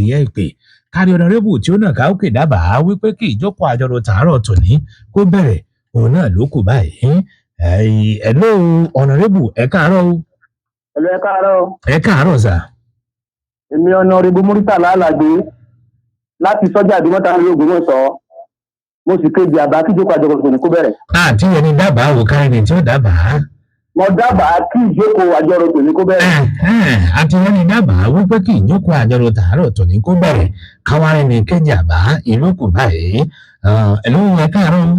ìyẹn ìpè kárí ọ̀nàrẹ́bù tí ó nà ká òkè dábàá wípé kí ìjókòó àjọrò tàárọ̀ tòní kó bẹ̀rẹ̀ òun náà ló kù báyìí. Hello ọ̀nàrẹ́bù ẹ káàárọ̀ o. Hello ẹ káàárọ̀. Ẹ káàárọ̀ sà. Èmi ọ̀nàrẹ́bù Muritàlá Aládé láti sọ́jà àdúmọ̀tà ní Ògbómọ̀ṣọ́. Mo sì kéde àbá kí ìjókòó àjọrò tòní kó bẹ̀rẹ̀. Àti ẹni dábàá wò kárí ni tí ó dábàá. Mo dábàá kí ìjókòó àjọrò tòní kó bẹ̀rẹ̀. Àti ẹni dábàá wípé kí ìjókòó àjọrò tàárọ̀ tòní kó bẹ̀rẹ̀ káwárí ni kéde àbá ìlú kù báyìí. Hello ẹ káàárọ̀.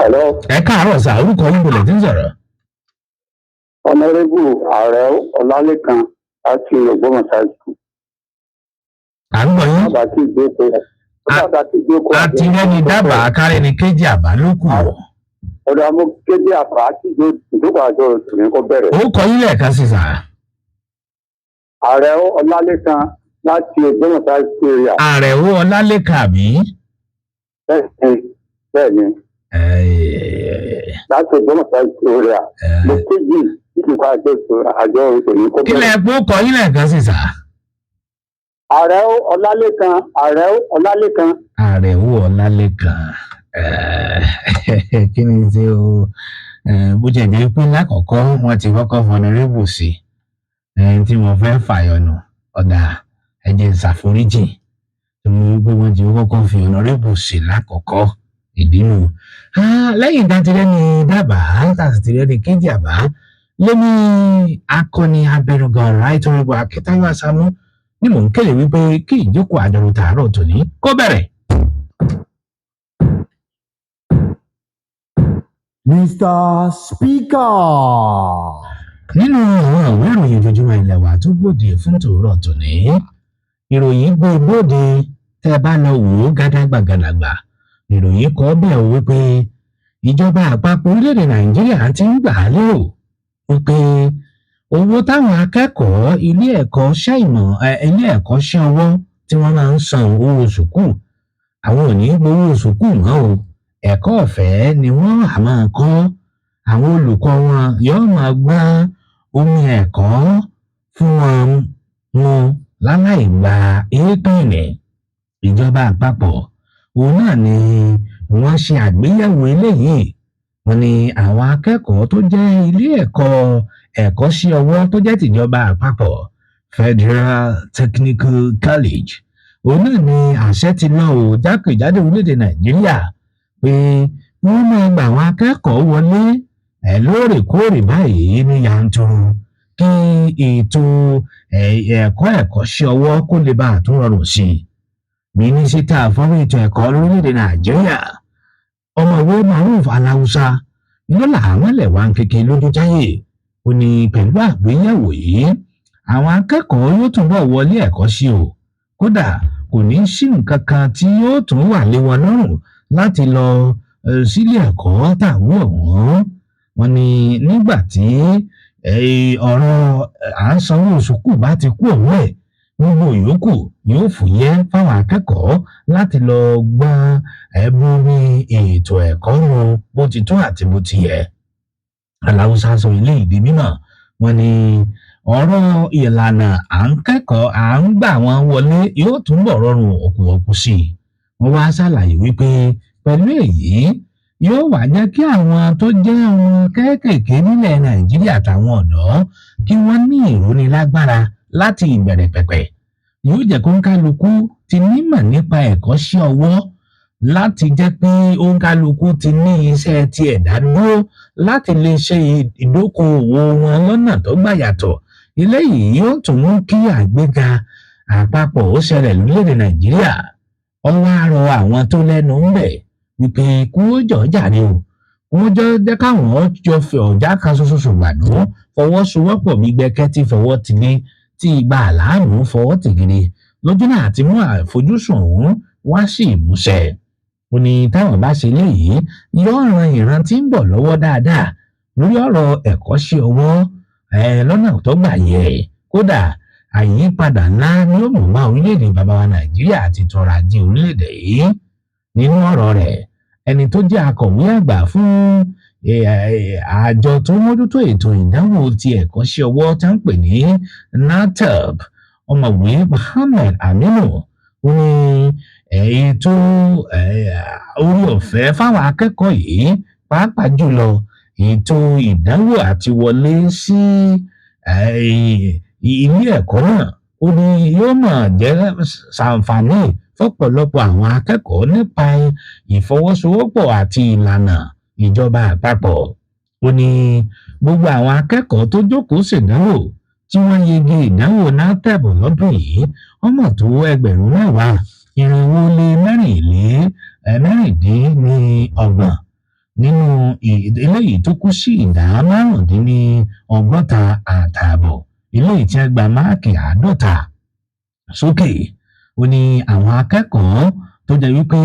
Hello. Ẹ káàárọ̀ sà, orúkọ yín bolẹ̀ tí ń sọ̀rọ̀. Ọ̀nàrẹ́bù Ààrẹ Ọlálékan láti Ògbómọ̀ṣọ́. À ń gbọ́ yín. Bàbá kí ìjókòó. Àti ẹni dábàá kárí ni kéde àbá ló kù. Ọ̀dọ̀ àmọ́ kéde àbá kí ìjókòó àjọrò tòní kó bẹ̀rẹ̀. Ó kọ yín lẹ́ẹ̀kan sí sà. Ààrẹ Ọlálékan láti Ògbómọ̀ṣọ́ area. Ààrẹ Ọlálékan àbí? Bẹ́ẹ̀ni. Láti Ògbómọ̀ṣọ́ area. Mo kéjì ìjókòó àjọrò tòní kó bẹ̀rẹ̀. Kílẹ̀ epo kọ yín lẹ́ẹ̀kan sí sà. Ààrẹ Ọlálékan. Ààrẹ Ọlálékan. Kí ni tí o bó jẹ́ jẹ́ pé lákọ̀ọ́kọ́ wọ́n ti kọ́kọ́ fọnrẹ́bù sí tí wọ́n fẹ́ fàyọnù ọ̀dà ẹ̀jẹ̀ ṣàforíjì tó mú wípé wọ́n ti kọ́kọ́ fi ọ̀nàrẹ́bù sí lákọ̀ọ́kọ́ ìdínú. Lẹ́yìn ìdátirẹ́ ni dábàá tàṣìtìrẹ́ ni kéjì àbá lẹ́ni akọni abẹnugan right honourable Akíntayọ̀ Àsámú ni mò ń kéde wípé kí ìjókòó àjọrò tààrọ̀ tòní kó bẹ̀rẹ̀. Mr. Speaker. Nínú àwọn ìwé ìròyìn ojoojúmọ́ ilẹ̀ wa tó gbòde fún tòórọ̀ tòní ìròyìn gbé bóde tẹ́ bá lọ wò ó gàdàgbàgàdàgbà ìròyìn kọ bẹ́ẹ̀ wípé ìjọba àpapọ̀ orílẹ̀-èdè Nàìjíríà ti ń gbà á lérò wípé owó táwọn akẹ́kọ̀ọ́ ilé ẹ̀kọ́ṣẹ́ ọwọ́ tí wọ́n máa ń san owó sùkúù àwọn ò ní gbowó sùkúù mọ́ o ẹ̀kọ́ ọ̀fẹ́ ni wọ́n á máa kọ́ àwọn olùkọ́ wọn yóò máa gbá omi ẹ̀kọ́ fún wọn mu láláì gba èépìnlẹ̀ ìjọba àpapọ̀ òun náà ni wọ́n ṣe àgbéyẹ̀wò eléyìí wọ́n ní àwọn akẹ́kọ̀ọ́ tó jẹ́ ilé ẹ̀kọ́ṣẹ́ ọwọ́ tó jẹ́ tìjọba àpapọ̀ Federal Technical College òun náà ni àṣẹ ti lọ ò jákèjádò orílẹ̀-èdè Nàìjíríà pé wọ́n máa gba àwọn akẹ́kọ̀ọ́ wọlé lóòrèkóòrè báyìí ní yanturu kí ètò ẹ̀kọ́ṣẹ́ ọwọ́ kó lè bá àtún rọrùn sí i. Mínísítà fọ́nrán ètò ẹ̀kọ́ lórílẹ̀‐èdè Nàìjíríà ọ̀mọ̀wé Maruf Aláùsá ló làwọn lẹ̀wà kékeré lójú jáyè ó ní pẹ̀lú àgbéyẹ̀wò yìí àwọn akẹ́kọ̀ọ́ yóò túnbọ̀ wọlé ẹ̀kọ́ sí o kódà kò ní sí nǹkan kan tí yóò tún wà lé wọn lọ́rùn láti lọ sílé ẹ̀kọ́ táwọn ọ̀hún wọn ni nígbà tí ọ̀rọ̀ à ń sanwó sùkúù bá ti kú ọ̀hún ẹ̀ gbogbo ìyókù yóò fúyẹ́ fáwọn akẹ́kọ̀ọ́ láti lọ gbọ́n ẹ̀bùn ní ètò ẹ̀kọ́ wọn bó ti tó àti bó ti yẹ. Aláùsá sọ ilé ìdí mímọ̀ wọn ni ọ̀rọ̀ ìlànà à ń kẹ́kọ̀ọ́ à ń gbà wọn wọlé yóò túnbọ̀ rọrùn òkùnkùn sí i. Wọ́n wá ṣàlàyé wípé pẹ̀lú èyí yóò wá jẹ́ kí àwọn tó jẹ́ ọmọ kéékèèké nílẹ̀ Nàìjíríà àtàwọn ọ̀dọ́ kí wọ́n ní ìrónilágbára láti ìbẹ̀rẹ̀ pẹ̀pẹ̀ yóò jẹ́ kó ń kálukú ti nímọ̀ nípa ẹ̀kọ́ṣẹ́ ọwọ́ láti jẹ́ pé ó ń kálukú ti ní iṣẹ́ ti ẹ̀dá dúró láti lè ṣe ìdókòwò wọn lọ́nà tó gbà yàtọ̀ eléyìí yóò tún mú kí àgbéga àpapọ̀ ó ṣẹlẹ̀ lórílẹ̀-èdè Nàìjíríà ọwọ́ àrọ̀ àwọn tó lẹ́nu ń bẹ̀ wípé kó jọ jàre o kó jọ jẹ́ káwọn jọ fi ọ̀já kan ṣoṣo ṣùgbàdó fọwọ́sowọ́pọ̀ gbígbẹ́kẹ́ tí fọwọ́ ti lé tí ìgbà àláàmú fọwọ́ tìgìrì lójú náà ti mú àfojúsùn òun wá sí ìmúṣẹ. Ó ní táwọn bá ṣe léyìí yóò ran ìran tí ń bọ̀ lọ́wọ́ dáadáa lórí ọ̀rọ̀ ẹ̀kọ́ṣẹ́ ọwọ́ lọ́nà tó gbà yẹ kódà àyípadà ńlá ni ó mú bá orílẹ̀-èdè bàbá wa Nàìjíríà àti tọrọ ajé orílẹ̀-èdè yìí. Nínú ọ̀rọ̀ rẹ̀ ẹni tó jẹ́ akọ̀wé àgbà fún àjọ tó mójútó ètò ìdánwò ti ẹ̀kọ́ṣẹ́ ọwọ́ tá ń pè ní NATEP ọ̀mọ̀wé Mohammed Aminu ó ní ètò orí ọ̀fẹ́ fáwọn akẹ́kọ̀ọ́ yìí pàápàá jùlọ ètò ìdánwò àti wọlé sí ilé ẹ̀kọ́ náà ó ní yóò máa jẹ́ ṣàǹfààní fọ́pọ̀lọpọ̀ àwọn akẹ́kọ̀ọ́ nípa ìfọwọ́sowọ́pọ̀ àti ìlànà ìjọba àpapọ̀. Ó ní gbogbo àwọn akẹ́kọ̀ọ́ tó jókòó ṣèdánwò tí wọ́n yege ìdánwò natep lọ́dún yìí wọ́n mọ̀ tó 10,496 nínú eléyìí tó kù sí ìdá 65.5 eléyìí tí wọ́n gba máàkì 50 sókè. Ó ní àwọn akẹ́kọ̀ọ́ tó jẹ́ wípé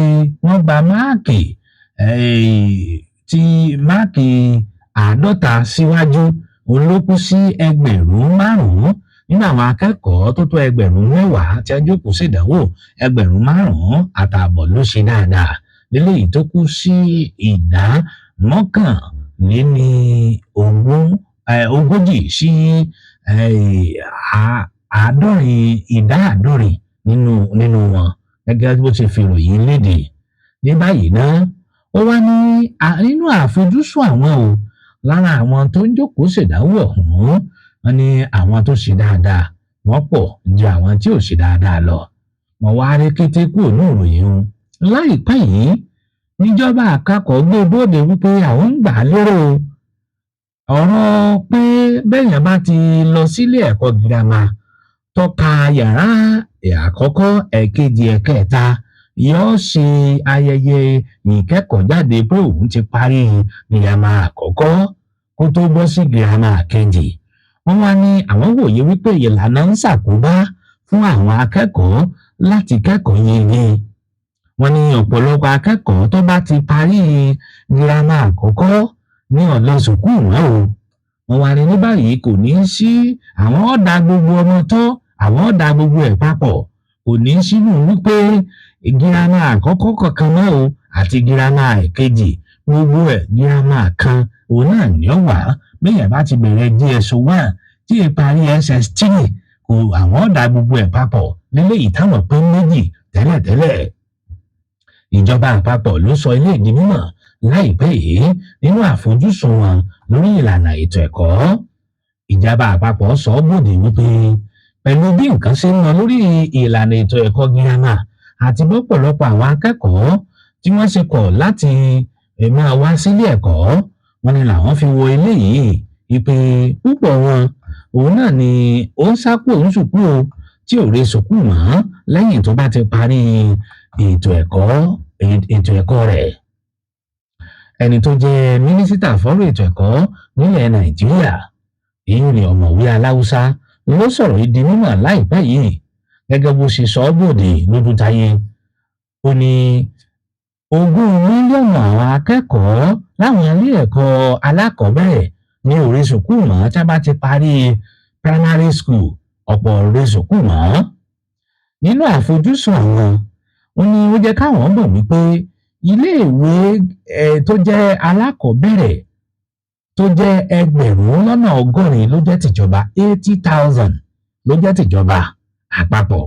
wọ́n gba máàkì tí máàkì 50 síwájú òun ló kù sí 5,000 nínú àwọn akẹ́kọ̀ọ́ tó tó 10,000 tí wọ́n jókòó ṣèdánwò 5,500 ló ṣe dáadáa léléyìí tó kù sí ìdá 39 sí ìdá 50 nínú wọn gẹ́gẹ́ bó ṣe fi ròyìn léde. Ní báyìí náà ó wá ní nínú àfojúsùn àwọn o lára àwọn tó ń jókòó ṣèdánwò ọ̀hún wọn ní àwọn tó ṣe dáadáa wọ́n pọ̀ ju àwọn tí ò ṣe dáadáa lọ. Wọ́n wá rí kété kúrò ní ìròyìn wọn láìpẹ́ yìí níjọba àpapọ̀ gbé bóde wípé àwọn ń gbà á lérò ọ̀rọ̀ pé bẹ́ẹ̀yàn bá ti lọ sílé ẹ̀kọ́ girama tó ka yàrá àkọ́kọ́ ẹ̀kejì ẹ̀kẹta yóò ṣe ayẹyẹ ìkẹ́kọ̀ọ́jáde pé òun ti parí girama àkọ́kọ́ kó tó bọ́ sí girama kejì. Wọ́n wá ní àwọn wòye wípé ìlànà ń ṣàkóbá fún àwọn akẹ́kọ̀ọ́ láti kẹ́kọ̀ọ́ yege. Wọ́n ní ọ̀pọ̀lọpọ̀ akẹ́kọ̀ọ́ tó bá ti parí girama àkọ́kọ́ ní ọ̀lọ́ sùkúù mọ́ o. Wọ́n wá ní ní báyìí kò ní sí àwọn ọ̀dà gbogbo ọmọ tó àwọn ọ̀dà gbogbo ẹ̀ papọ̀ kò ní sínú wípé girama àkọ́kọ́ kankan náà o àti girama ẹ̀kejì gbogbo ẹ̀ girama kan òun náà ní ó wà bẹ́ẹ̀ bá ti bẹ̀rẹ̀ JSS-1 tí ìparí SS-3 kò àwọn ọ̀dà gbogbo ẹ̀ papọ̀ léléyìí táwọn pín méjì tẹ́lẹ̀tẹ́lẹ̀. Ìjọba àpapọ̀ ló sọ ilé ìdí mímọ̀ láìpẹ́ yìí nínú àfojúsùn wọn lórí ìlànà ètò ẹ̀kọ́. Ìjọba àpapọ̀ sọ bòde wípé pẹ̀lú bí nǹkan ṣe ń lọ lórí ìlànà ètò ẹ̀kọ́ girama àti bọ́pọ̀lọpọ̀ àwọn akẹ́kọ̀ọ́ tí wọ́n ṣe kọ̀ láti máa wá sílé ẹ̀kọ́ wọn ni làwọn fi wo eléyìí ìpè púpọ̀ wọn òun náà ni ó ń sápò ń sùkú o tí ò rí sùkú mọ́ lẹ́yìn tó bá ti parí ètò ẹ̀kọ́ rẹ̀. Ẹni tó jẹ́ mínísítà fọ́rọ̀ ètò ẹ̀kọ́ nílẹ̀ Nàìjíríà èyí ni ọ̀mọ̀wé Aláùsá ló sọ̀rọ̀ ìdí mímọ̀ láìpẹ́ yìí gẹ́gẹ́ bó ṣe sọ bòde lójú táyé. Ó ní 20 mílíọ̀nù àwọn akẹ́kọ̀ọ́ láwọn ilé ẹ̀kọ́ alákọ̀ọ́bẹ̀rẹ̀ ní orí sùkúù mọ́ tí a bá ti parí primary school ọ̀pọ̀ orí sùkúù mọ́. Nínú àfojúsùn àwọn ó ní ó jẹ́ káwọn mọ̀ wípé iléèwé tó jẹ́ alákọ̀ọ́bẹ̀rẹ̀ tó jẹ́ 1,100 ló jẹ́ tìjọba 80,000 ló jẹ́ tìjọba àpapọ̀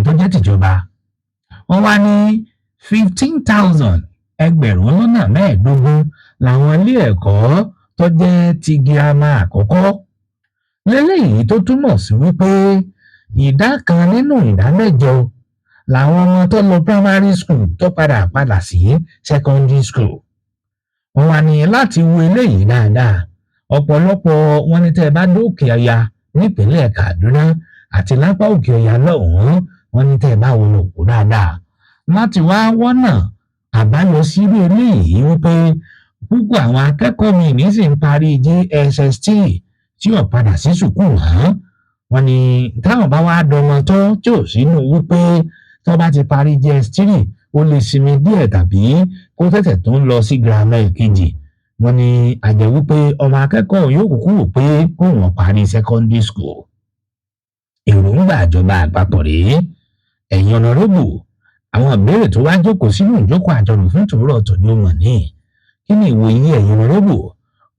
tó jẹ́ tìjọba. Wọ́n wá ní 15,000 15,000 làwọn ilé ẹ̀kọ́ tó jẹ́ ti girama àkọ́kọ́. Lélẹ́yìí tó túmọ̀ sí wípé ìdá kan nínú ìdá 8 làwọn ọmọ tó lọ primary school tó padà sí secondary school. Wọ́n wá ní láti wo eléyìí dáadáa ọ̀pọ̀lọpọ̀ wọn ní tẹ́ ẹ bá dókè ọya nípínlẹ̀ Kaduna àti lápá òkè ọya lọ́hùn-ún wọn ní tẹ́ ẹ bá wọn òkú dáadáa láti wá wọ́nà àbáyọ sírú eléyìí wípé púpọ̀ àwọn akẹ́kọ̀ọ́ mi ní sì ń parí JSS-3 tí ò padà sí sùkúù mọ́. Wọ́n ní táwọn bá wá dọmọ tó tí ò sínú wípé tó bá ti parí JS-3 ó lè sinmi díẹ̀ tàbí kó tẹ̀tẹ̀ tó ń lọ sí girama ìkejì. Wọ́n ní àjẹ́ wípé ọmọ akẹ́kọ̀ọ́ yóò kúkú wò pé kó wọ́n parí secondary school. Èròǹgbà ìjọba àpapọ̀ rèé. Ẹ̀yin ọ̀nàrẹ́bù àwọn ìbéèrè tó wá jókòó sínú ìjókòó àjọrò fún tòwúrọ̀ tòní ó mọ̀ ní. Kí ni ìwòye ẹ̀yin ọ̀nàrẹ́bù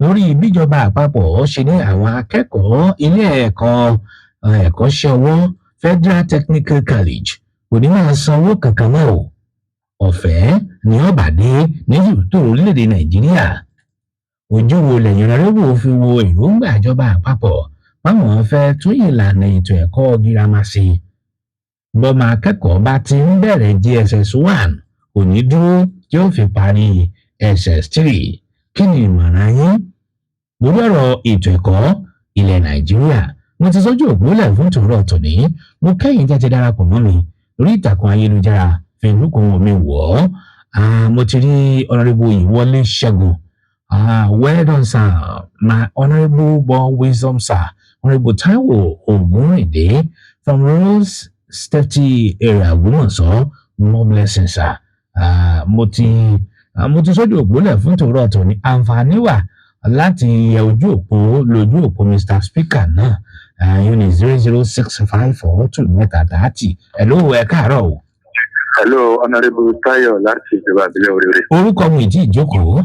lórí bíjọba àpapọ̀ ṣe ní àwọn akẹ́kọ̀ọ́ ilé ẹ̀kọ́ ẹ̀kọ́ṣẹ́ ọwọ́ Federal Technical College kò ní máa sanwó kankan mọ́ o ọ̀fẹ́ ni ọba dé ní yòótọ́ orílẹ̀-èdè Nàìjíríà ojú wo lẹ́yìn rẹ̀ wò fi wo èròǹgbà ìjọba àpapọ̀ báwọn fẹ́ tún ìlànà ètò ẹ̀kọ́ girama sí bọ́mọ akẹ́kọ̀ọ́ bá ti ń bẹ̀rẹ̀ JSS-1 kò ní dúró tí ó fi parí SS-3 kí ni ìmọ̀ràn yín lórí ọ̀rọ̀ ètò ẹ̀kọ́ ilẹ̀ Nàìjíríà mo ti sọ́jú ògbólẹ̀ fún tòrọ̀ tòní mo kẹ́yìn tẹ́ ti darapọ̀ mọ́ mi lórí ìtàkùn ayélujára Facebook wọn mi wọ̀ ọ́ mo ti rí Honourable Ìwọlé Ṣẹ́gun well done sir my honourable born wisdom sir Honourable Taiwo Ogunrinde from Rose Safety area Ògbómọ̀ṣọ́ more blessings sir mo ti sọ́jú ògbólẹ̀ fún tòrọ̀ tòní àǹfààní wà láti yẹ ojú òpó lójú òpó Mr. Speaker náà unit 006542330 hello ẹ káàárọ̀ o. hello Honourable Tayo láti ìjọba ìbílẹ̀ Òrèrè. orúkọ mi ìdí ìjókòó.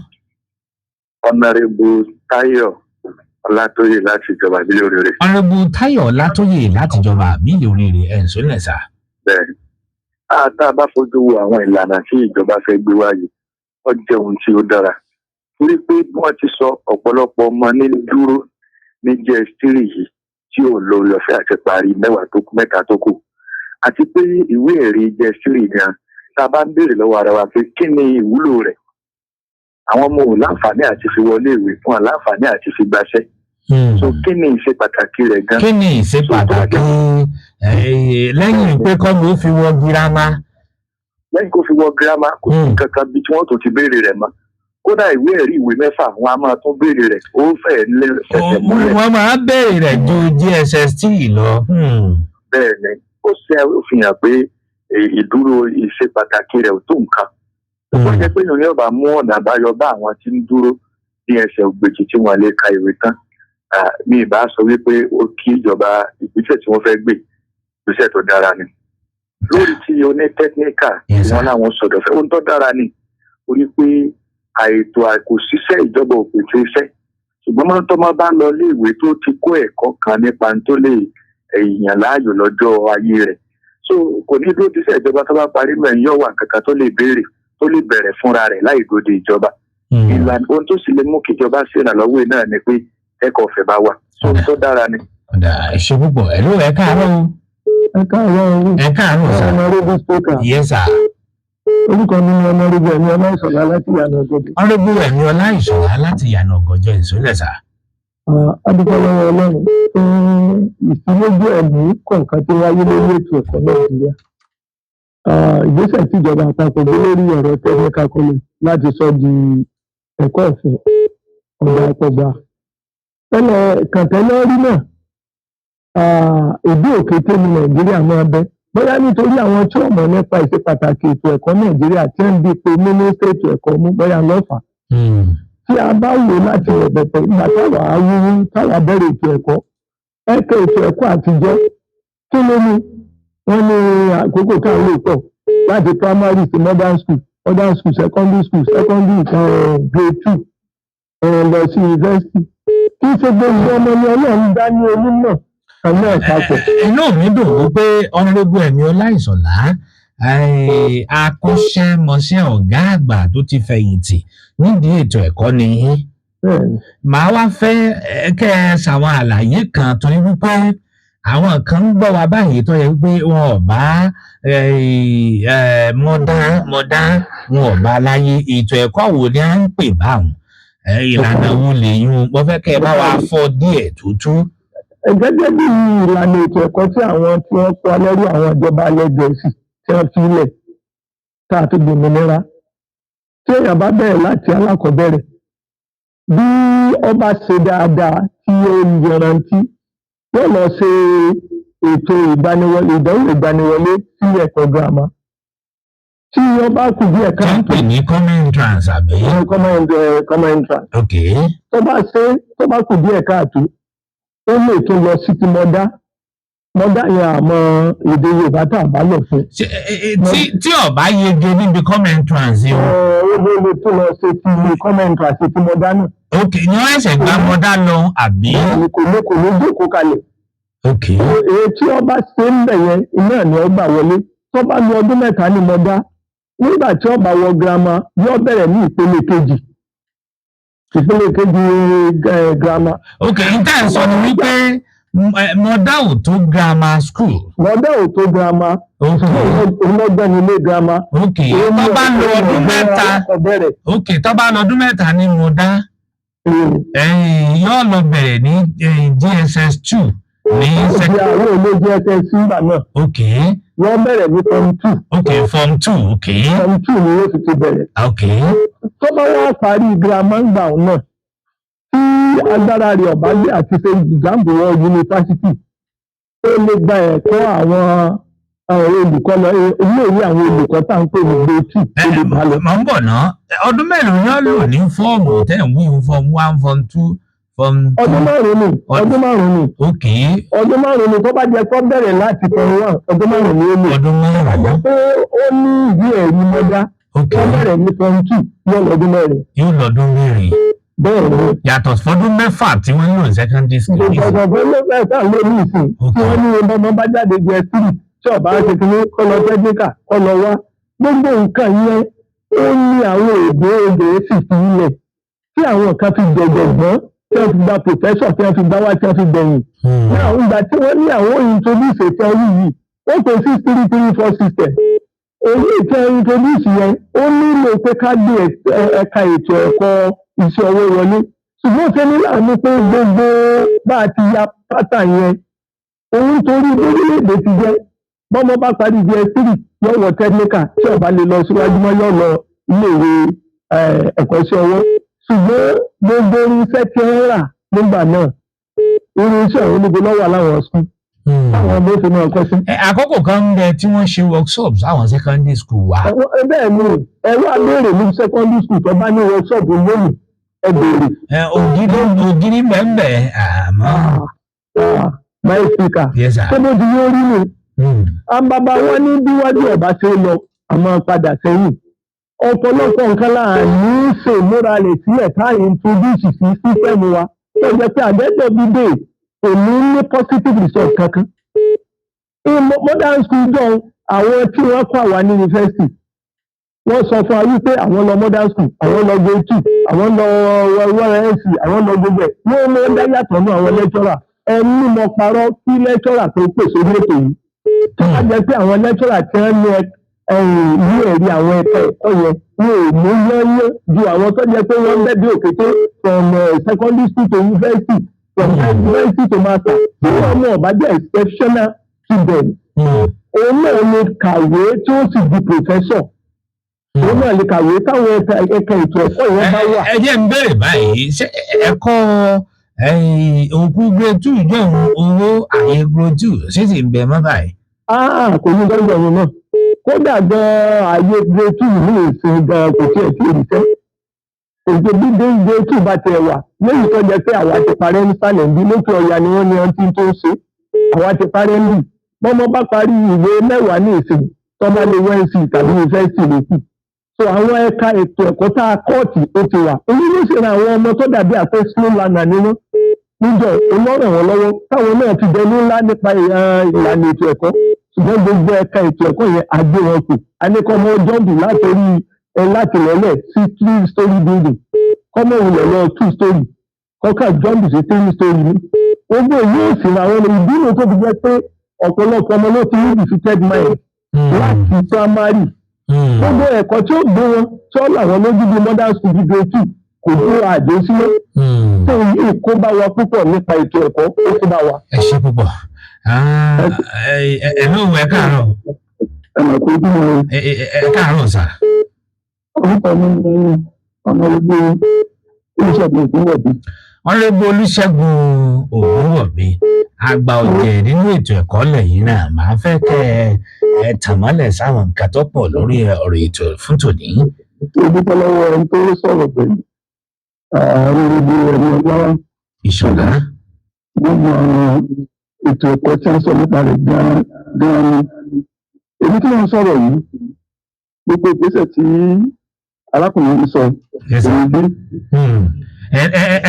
Honourable Tayo Ọlátóyè láti ìjọba ìbílẹ̀ Òrèrè. Honourable Tayo Ọlátóyè láti ìjọba ìbílẹ̀ Òrèrè ẹ̀ ń sọ́lẹ̀ sá. bẹ́ẹ̀ni tá a bá fojú wo àwọn ìlànà tí ìjọba fẹ́ gbé wáyé ó jẹ́ ohun tí ó dára torí pé bí wọ́n ti sọ ọ̀pọ̀lọpọ̀ ọmọ ní dúró ní JS-3 yìí tí ò lọ lọ́fẹ́ àti parí mẹ́ta tó kù àti pé ìwé ẹ̀rí JS-3 gan tá a bá ń béèrè lọ́wọ́ ara wa pé kí ni ìwúlò rẹ̀ àwọn ọmọ ò láǹfààní àti fi wọlé ìwé fún àláǹfààní àti fi gbaṣẹ́ so kí ni ìṣe pàtàkì rẹ̀ gan. kí ni ìṣe pàtàkì lẹ́yìn pé kọ́ ló fi wọ girama. lẹ́yìn kó fi wọ girama kò sí kankan bí tí wọ́n tó ti béèrè rẹ̀ mọ́ kódà ìwé ẹ̀rí ìwé mẹ́fà wọn a máa tún béèrè rẹ̀ ó fẹ́ lé fẹsẹ̀ múlẹ̀. wọ́n máa béèrè rẹ̀ ju JSS-3 lọ. bẹ́ẹ̀ ni ó fi hàn pé ìdúró ìṣe pàtàkì rẹ̀ ò tó nǹkan. ó jẹ́ pé ìrìn ọba mú ọ̀nà àbáyọ bá àwọn tí ń dúró ní ẹsẹ̀ ògbèjì tí wọ́n lè ka ìwé tán. mi ìbá sọ wípé ó kí ìjọba ìgbésẹ̀ tí wọ́n fẹ́ gbé ìgbésẹ̀ tó dára ni. lórí tí oní tẹ́kíníkà wọn láwọn sọ̀dọ̀ fẹ́ ohun tó dára ni orí pé àìtó àìkòṣiṣẹ́ ìjọba òpèsè iṣẹ́ ṣùgbọ́n mọ́ tó máa bá lọ ilé ìwé tó ti kó ẹ̀kọ́ kan nípa tó lè èèyàn láàyò lọ́jọ́ ayé rẹ̀ so kò ní dúró díṣẹ́ ìjọba tó bá parí mẹ́rin yóò wà kankan tó lè béèrè tó lè bẹ̀rẹ̀ fúnra rẹ̀ láì dòde ìjọba ìlànà ohun tó sì lè mú kí ìjọba ṣèrànlọ́wọ́ náà ni pé ẹ̀kọ́ ọ̀fẹ́ bá wà so tó dára ni. ṣe púpọ̀ ẹ̀ ló ẹ̀ káàárọ̀ o. ẹ káàárọ̀ ẹ̀ káàárọ̀ sá. Honourable Speaker. Yes sir. orúkọ mi ni Honourable Ẹ̀mí Ọláìṣọ̀lá láti Ìyànà Ọ̀gọ̀jọ̀. Honourable Ẹ̀mí Ọláìṣọ̀lá láti Ìyànà Ọ̀gọ̀jọ̀ ìsọ̀lẹ̀ sá. adúgbò lọ́wọ́ Ọlọ́run fún ìfilójú ẹ̀mí kọ̀ọ̀kan tó wáyé lórí ètò ẹ̀kọ́ Nàìjíríà. ìgbésẹ̀ tíjọba àpapọ̀ gbé lórí ọ̀rọ̀ technical college láti sọ di ẹ̀kọ́ ọ̀fẹ́ ọ̀gá àpọ̀gbà. kàntẹ́lẹ́ rí náà èdè òkété ní Nàìjíríà máa bẹ́ bóyá nítorí àwọn tí wọ́n mọ̀ nípa ìṣe pàtàkì ètò ẹ̀kọ́ Nàìjíríà tí ń bí pé mínísítì ètò ẹ̀kọ́ mú bóyá lọ́fà. tí a bá wò láti ẹ̀bẹ̀tẹ̀ nígbà táwa bẹ̀rẹ̀ ètò ẹ̀kọ́ ètò ẹ̀kọ́ àtijọ́ kí ló ní wọ́n ní àkókò tá à ń lò pọ̀ láti primary sí modern school secondary grade 2 lọ sí university kí ṣe gbogbo ọmọ ní Ọlọ́run dá ní onímọ̀ àmọ́ ìpapọ̀. inú mi dùn wípé Honourable Ẹ̀mí Ọláìṣọ̀lá akọ́ṣẹ́mọṣẹ́ ọ̀gá àgbà tó ti fẹ̀yìntì nídìí ètò ẹ̀kọ́ ni màá wá fẹ́ kẹ́ ẹ ṣàwọn àlàyé kan tó ní wípé àwọn kan ń gbọ́ wa báyìí tó yẹ wípé wọn ò bá mọ̀dá wọn ò bá láyé ètò ẹ̀kọ́ wo ni à ń pè báwọn ìlànà wo lè yún wọ́n fẹ́ kẹ́ ẹ bá wa fọ́ díẹ̀ tútú. gẹ́gẹ́ bí ìlànà ètò ẹ̀kọ́ tí àwọn tí wọ́n kọ́ lẹ́rú àwọn ìjọba alẹ́ Gẹ̀ẹ́sì tí wọ́n fi lẹ̀ tá a ti gbòmìnira tí èèyàn bá bẹ̀rẹ̀ láti alákọ̀ọ́bẹ̀rẹ̀ bí ọba ṣe dáadáa tí ó yanrantí yóò lọ ṣe ètò ìdánwò ìgbaniwọlé sí ẹ̀kọ́ girama tí ọba kù díẹ̀ káàtó. wọ́n pè ní common entrance àbí. common entrance. ok. tó bá kù díẹ̀ káàtó ó lè tún lọ sí ti mọ́dá yẹn àmọ́ èdè Yorùbá tá a bá lọ fún. tí ọba yege níbi common entrance yìí. ó lè tún lọ sí ti common entrance ti mọ́dá náà. ok ni wọ́n ẹ̀sẹ̀ gba mọ́dá lọ àbí. kò ní jókòó kalẹ̀ Okay. Èyí tí ọba ṣe ń bẹ̀ yẹn iná ni ọgbà wọlé. Tó bá lu ọdún mẹ́ta ní mọ́dá, nígbà tí ọba wọ girama yóò bẹ̀rẹ̀ ní ìpele kejì. Ìpele kejì girama. Okay, ìtàn sọ ni wípé mọ̀dá ò tó grammar school. Mọ̀dá ò tó girama. Ọlọ́gbẹ́ni ilé girama. Okay, tó bá lo ọdún mẹ́ta. Okay, tó bá lo ọdún mẹ́ta ní mọ̀dá. Yóò lọ bẹ̀rẹ̀ ní JSS-2 ní àwọn olè JSS nígbà náà. Okay. Wọ́n bẹ̀rẹ̀ ní form 2. Okay, form 2. Okay. Form 2 ni yóò fi ti bẹ̀rẹ̀. Okay. Tó bá wá parí girama ńgbà náà, tí agbára rẹ̀ ọ̀bá gbé àti ṣe ìjàmbù wọ yunifásitì, ó lè gba ẹ̀kọ́ àwọn olùkọ́ lọ ilé ìwé àwọn olùkọ́ tá à ń pè ní gbòòtù tó lè bá lọ. Mọ̀ ń bọ̀ ná, ọdún mélòó ni wọ́n lò ní fọ́ọ̀mù tẹ̀ ń wí form 1, form 2, form 2? Ọdún márùn-ún ni. Okay. Ọdún márùn-ún ni tó bá jẹ́ kó bẹ̀rẹ̀ láti form 1, ọdún márùn-ún ni ó lò. Ọdún márùn-ún. Àjẹ́ pé ó ní ìwé ẹ̀rí mọ́dá. Okay. Wọ́n bẹ̀rẹ̀ ní form 2 yóò lọ́dún mẹ́rin. Yóò lọ́dún mẹ́rin. Bẹ́ẹ̀ ni. Yàtọ̀ fọ́dún mẹ́fà tí wọ́n lò ní secondary school. Ìjọba mẹ́fà ló ní ìsìn tí wọ́n ní ọmọ bá jáde jẹ 3 tí ọba ṣe kí ní kọ́ lọ tẹ́jíkà kọ́ lọ wá. Gbogbo nǹkan yẹn ó ní àwọn èdè sì fi ilẹ̀ tí àwọn kan fi jọ̀jọ̀gbọ́n tí wọ́n fi gba professor tí wọ́n fi gbá wá tí wọ́n fi gbẹ̀yìn. Náà ìgbà tí wọ́n ní àwọn introduce ètò ẹ̀rí yìí ó pè 6334 system. Èyí ìtẹ́ introduce yẹn ó nílò pé ká gbé ẹ̀ka ètò ẹ̀kọ́ iṣẹ́ ọwọ́ wọlé. Ṣùgbọ́n ṣe ní láàánú pé gbogbo bá a ti ya pátá yẹn òun torí orílẹ̀-èdè ti jẹ́ bọ́mọ bá parí JS3 yóò wọ technical tí ọba lè lọ síwájú mọ́ yóò lọ iléèwé ẹ̀kọ́ iṣẹ́ ọwọ́. Ṣùgbọ́n gbogbo irinṣẹ́ tí wọ́n rà nígbà náà irinṣẹ́ òun níbo lọ́wọ́ aláwọ̀ sùn. Àwọn ọmọ òfin náà kọ́ sí. Àkókò kan ń bẹ tí wọ́n ṣe workshops àwọn secondary school wa. Bẹ́ẹ̀ ni ẹ̀rọ abéèrè ní secondary school tó bá ní workshop lónìí ẹ béèrè. Ògiri bẹ́ẹ̀ àmọ́. My speaker. Yes, sir. Tó bó ti yóò rí mi. Àbàbà wọn ní bíwájú ọba ṣe lọ àmọ́ padà sẹ́yìn. Ọ̀pọ̀lọpọ̀ nǹkan láàánú ṣe múra lè sílẹ̀ táyì introduce sí sísẹ́mù wa. Tó jẹ́ pé àdẹ́jọ́ bíbè kò ní positive result kankan. Modern school jọ àwọn tí wọ́n kọ́ àwa ní yunifásitì. Wọ́n sọ fún wa wípé àwọn lọ modern school, àwọn lọ grade 2, àwọn lọ WNC, àwọn lọ gbogbo ẹ̀. Wọ́n mọ dá yàtọ̀ ní àwọn lecturer. Ẹni mo parọ́ kí lecturer tó pèsè orí ètò yìí. Tó bá jẹ́ pé àwọn lecturer tí wọ́n ní ìwé ẹ̀rí àwọn ẹ̀ka ẹ̀kọ́ yẹn wọn ò mú yányán ju àwọn tó jẹ́ pé wọ́n bẹ́ẹ̀ bí òkété from secondary school to university, from university to master. Tí wọ́n mú ọ̀bá jẹ́ exceptional student. Òun náà lè kàwé tí ó sì di professor. Òun náà lè kàwé táwọn ẹ̀ka ètò ẹ̀kọ́ yẹn bá wà. Ẹ jẹ́ ń bẹ̀rẹ̀ báyìí, ṣé ẹ̀kọ́ òkú grade 2 jẹ́ owó àyè grade 2 sì ń bẹ mọ́ báyìí? Kò ní lọ́jọ́ yẹn náà. Kódà gan-an àyè grade 2 ní ìsìn gan-an kò tiẹ̀ tí ì ríṣẹ́. Èdè bí grade 2 bá tiẹ̀ wà lẹ́yìn tó jẹ́ pé àwa ti parẹ́ ní sálẹ̀ bí lókè ọ̀yà ni wọ́n ní ọtí tó ń ṣe. Àwa ti parẹ́ ń bì. Bọ́mọ bá parí ìwé mẹ́wàá ní ìsìn tó bá lè WNC tàbí yunifásitì lókù. So àwọn ẹ̀ka ètò ẹ̀kọ́ tá a kọ́ọ̀tì ó ti wà. Èyí ló ṣe ra àwọn ọmọ tó dàbí àpé slow learner nínú. Níjọ olóràn wọn lọ́wọ́ táwọn náà ti dẹnu ńlá nípa ìlànà ètò ẹ̀kọ́. Ṣùgbọ́n gbogbo ẹ̀ka ètò ẹ̀kọ́ yẹn àgbé wọn kù. A ní kọ́ ọmọ jọ́ǹbù láti lọ́lẹ̀ sí 3-story building. Kọ́mọ ìwìlẹ̀ lọ 2 story. Kọ́kà jọ́ǹbù sí 3 story ní. Gbogbo èyí ò sì ra àwọn ìdílé tó fi jẹ́ pé ọ̀pọ̀lọpọ̀ ọmọ ló ti ní defeated mind láti primary. Gbogbo ẹ̀kọ́ tí ó gbé wọn tí ó là wọn lójú bí modern school bí grade 2 kò dé àjò sílẹ̀. Tó yìí kó bá wa púpọ̀ nípa ètò ẹ̀kọ́ ó ti bá wa. Ẹ ṣé púpọ̀. Hello, ẹ káàárọ̀. Ẹ káàárọ̀ sà. Orúkọ mi ni Honorable Olúṣẹ́gun Ògúnwọ̀bí. Honorable Olúṣẹ́gun Ògúnwọ̀bí, àgbà ọ̀jẹ̀ nínú ètò ẹ̀kọ́ lẹ́yìn náà, màá fẹ́ kẹ́ ẹ tàn mọ́lẹ̀ sáwọn nǹkan tó pọ̀ lórí ọ̀rọ̀ ètò fún tòní. Olúkọ lọ́wọ́ ẹni tó sọ̀rọ̀ pẹ̀lú orílẹ̀-èdè ẹ̀mí ọlọ́wọ́. Ìṣọ̀lá. Wọ́n mọ ètò ẹ̀kọ́ tí wọ́n sọ nípa rẹ̀ gan-an ni. Èmi tí wọ́n sọ̀rọ̀ yìí, gbogbo ìgbésẹ̀ tí arákùnrin yìí sọ.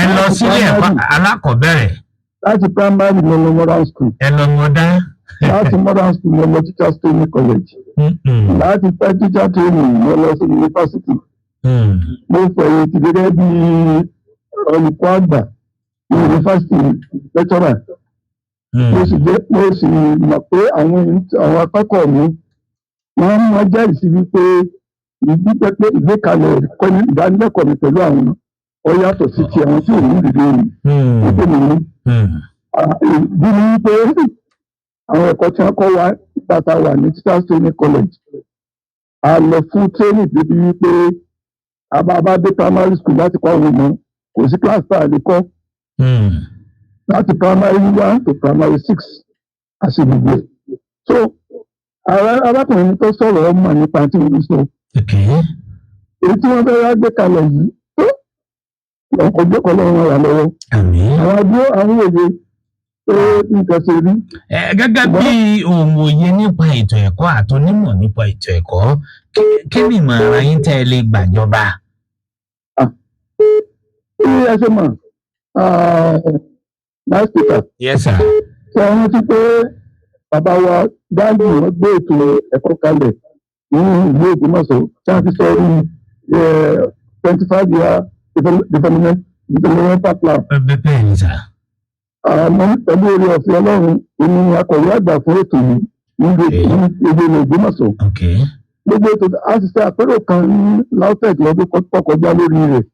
Ẹ lọ sílé ẹ̀kọ́ alákọ̀ọ́bẹ̀rẹ̀. láti primary lọ modern school. ẹ lọ mọdá. láti modern school lọ teachers training college. láti pẹ́ teacher training lọ sí university. mo fẹ̀yìntì gẹ́gẹ́ bí olùkọ́ àgbà ní university lecturer. mo sì mọ̀ pé àwọn akẹ́kọ̀ọ́ mi wọ́n máa jẹ́rìí sí wípé ìgbékalẹ̀ ìdánilẹ́kọ̀ọ́ mi pẹ̀lú àwọn ó yàtọ̀ sí ti àwọn tí ò ní ìrírí wípé mi ní. bí mi wípé àwọn ẹ̀kọ́ tí wọ́n kọ́ wa nígbà tá a wà ní teachers training college a lọ fún training débi wípé bá dé primary school láti kọ́ àwọn ọmọ kò sí class tá a lè kọ́ láti primary 1 to primary 6 àṣìgbègbè. so arákùnrin tó sọ̀rọ̀ ọmọ nípa tí wọ́n sọ èyí tí wọ́n fẹ́ wá gbé kalẹ̀ yìí tó ọkọ̀ gbé kọ́ lọ́wọ́ wà lọ́wọ́ àwọn òye pé nǹkan ṣe rí. Gẹ́gẹ́ bí ohun òye nípa ètò ẹ̀kọ́ àtọ́nímọ̀ nípa ètò ẹ̀kọ́ kí ni ìmọ̀ràn yín tẹ́ ẹ lè gbàjọba? Bí ẹ ṣe mọ̀ vice speaker. Yes sir. Ṣé ẹ rántí pé bàbá wa Gandhi wọ́n gbé ètò ẹ̀kọ́ kalẹ̀ ní ìlú Ògbómọ̀ṣọ́ tí wọ́n ti sọ ní 25-year developmental plan. Bẹ́ẹ̀ ni sà. Àmọ́ pẹ̀lú orí ọ̀fẹ́ Ọlọ́run èmi ni akọ̀wé àgbà fún ètò yìí ní ìlú Ògbómọ̀ṣọ́. Gbogbo ètò a ti ṣe àpérò kan ní LAUTECH lọ́dún tó kọjá lórí rẹ̀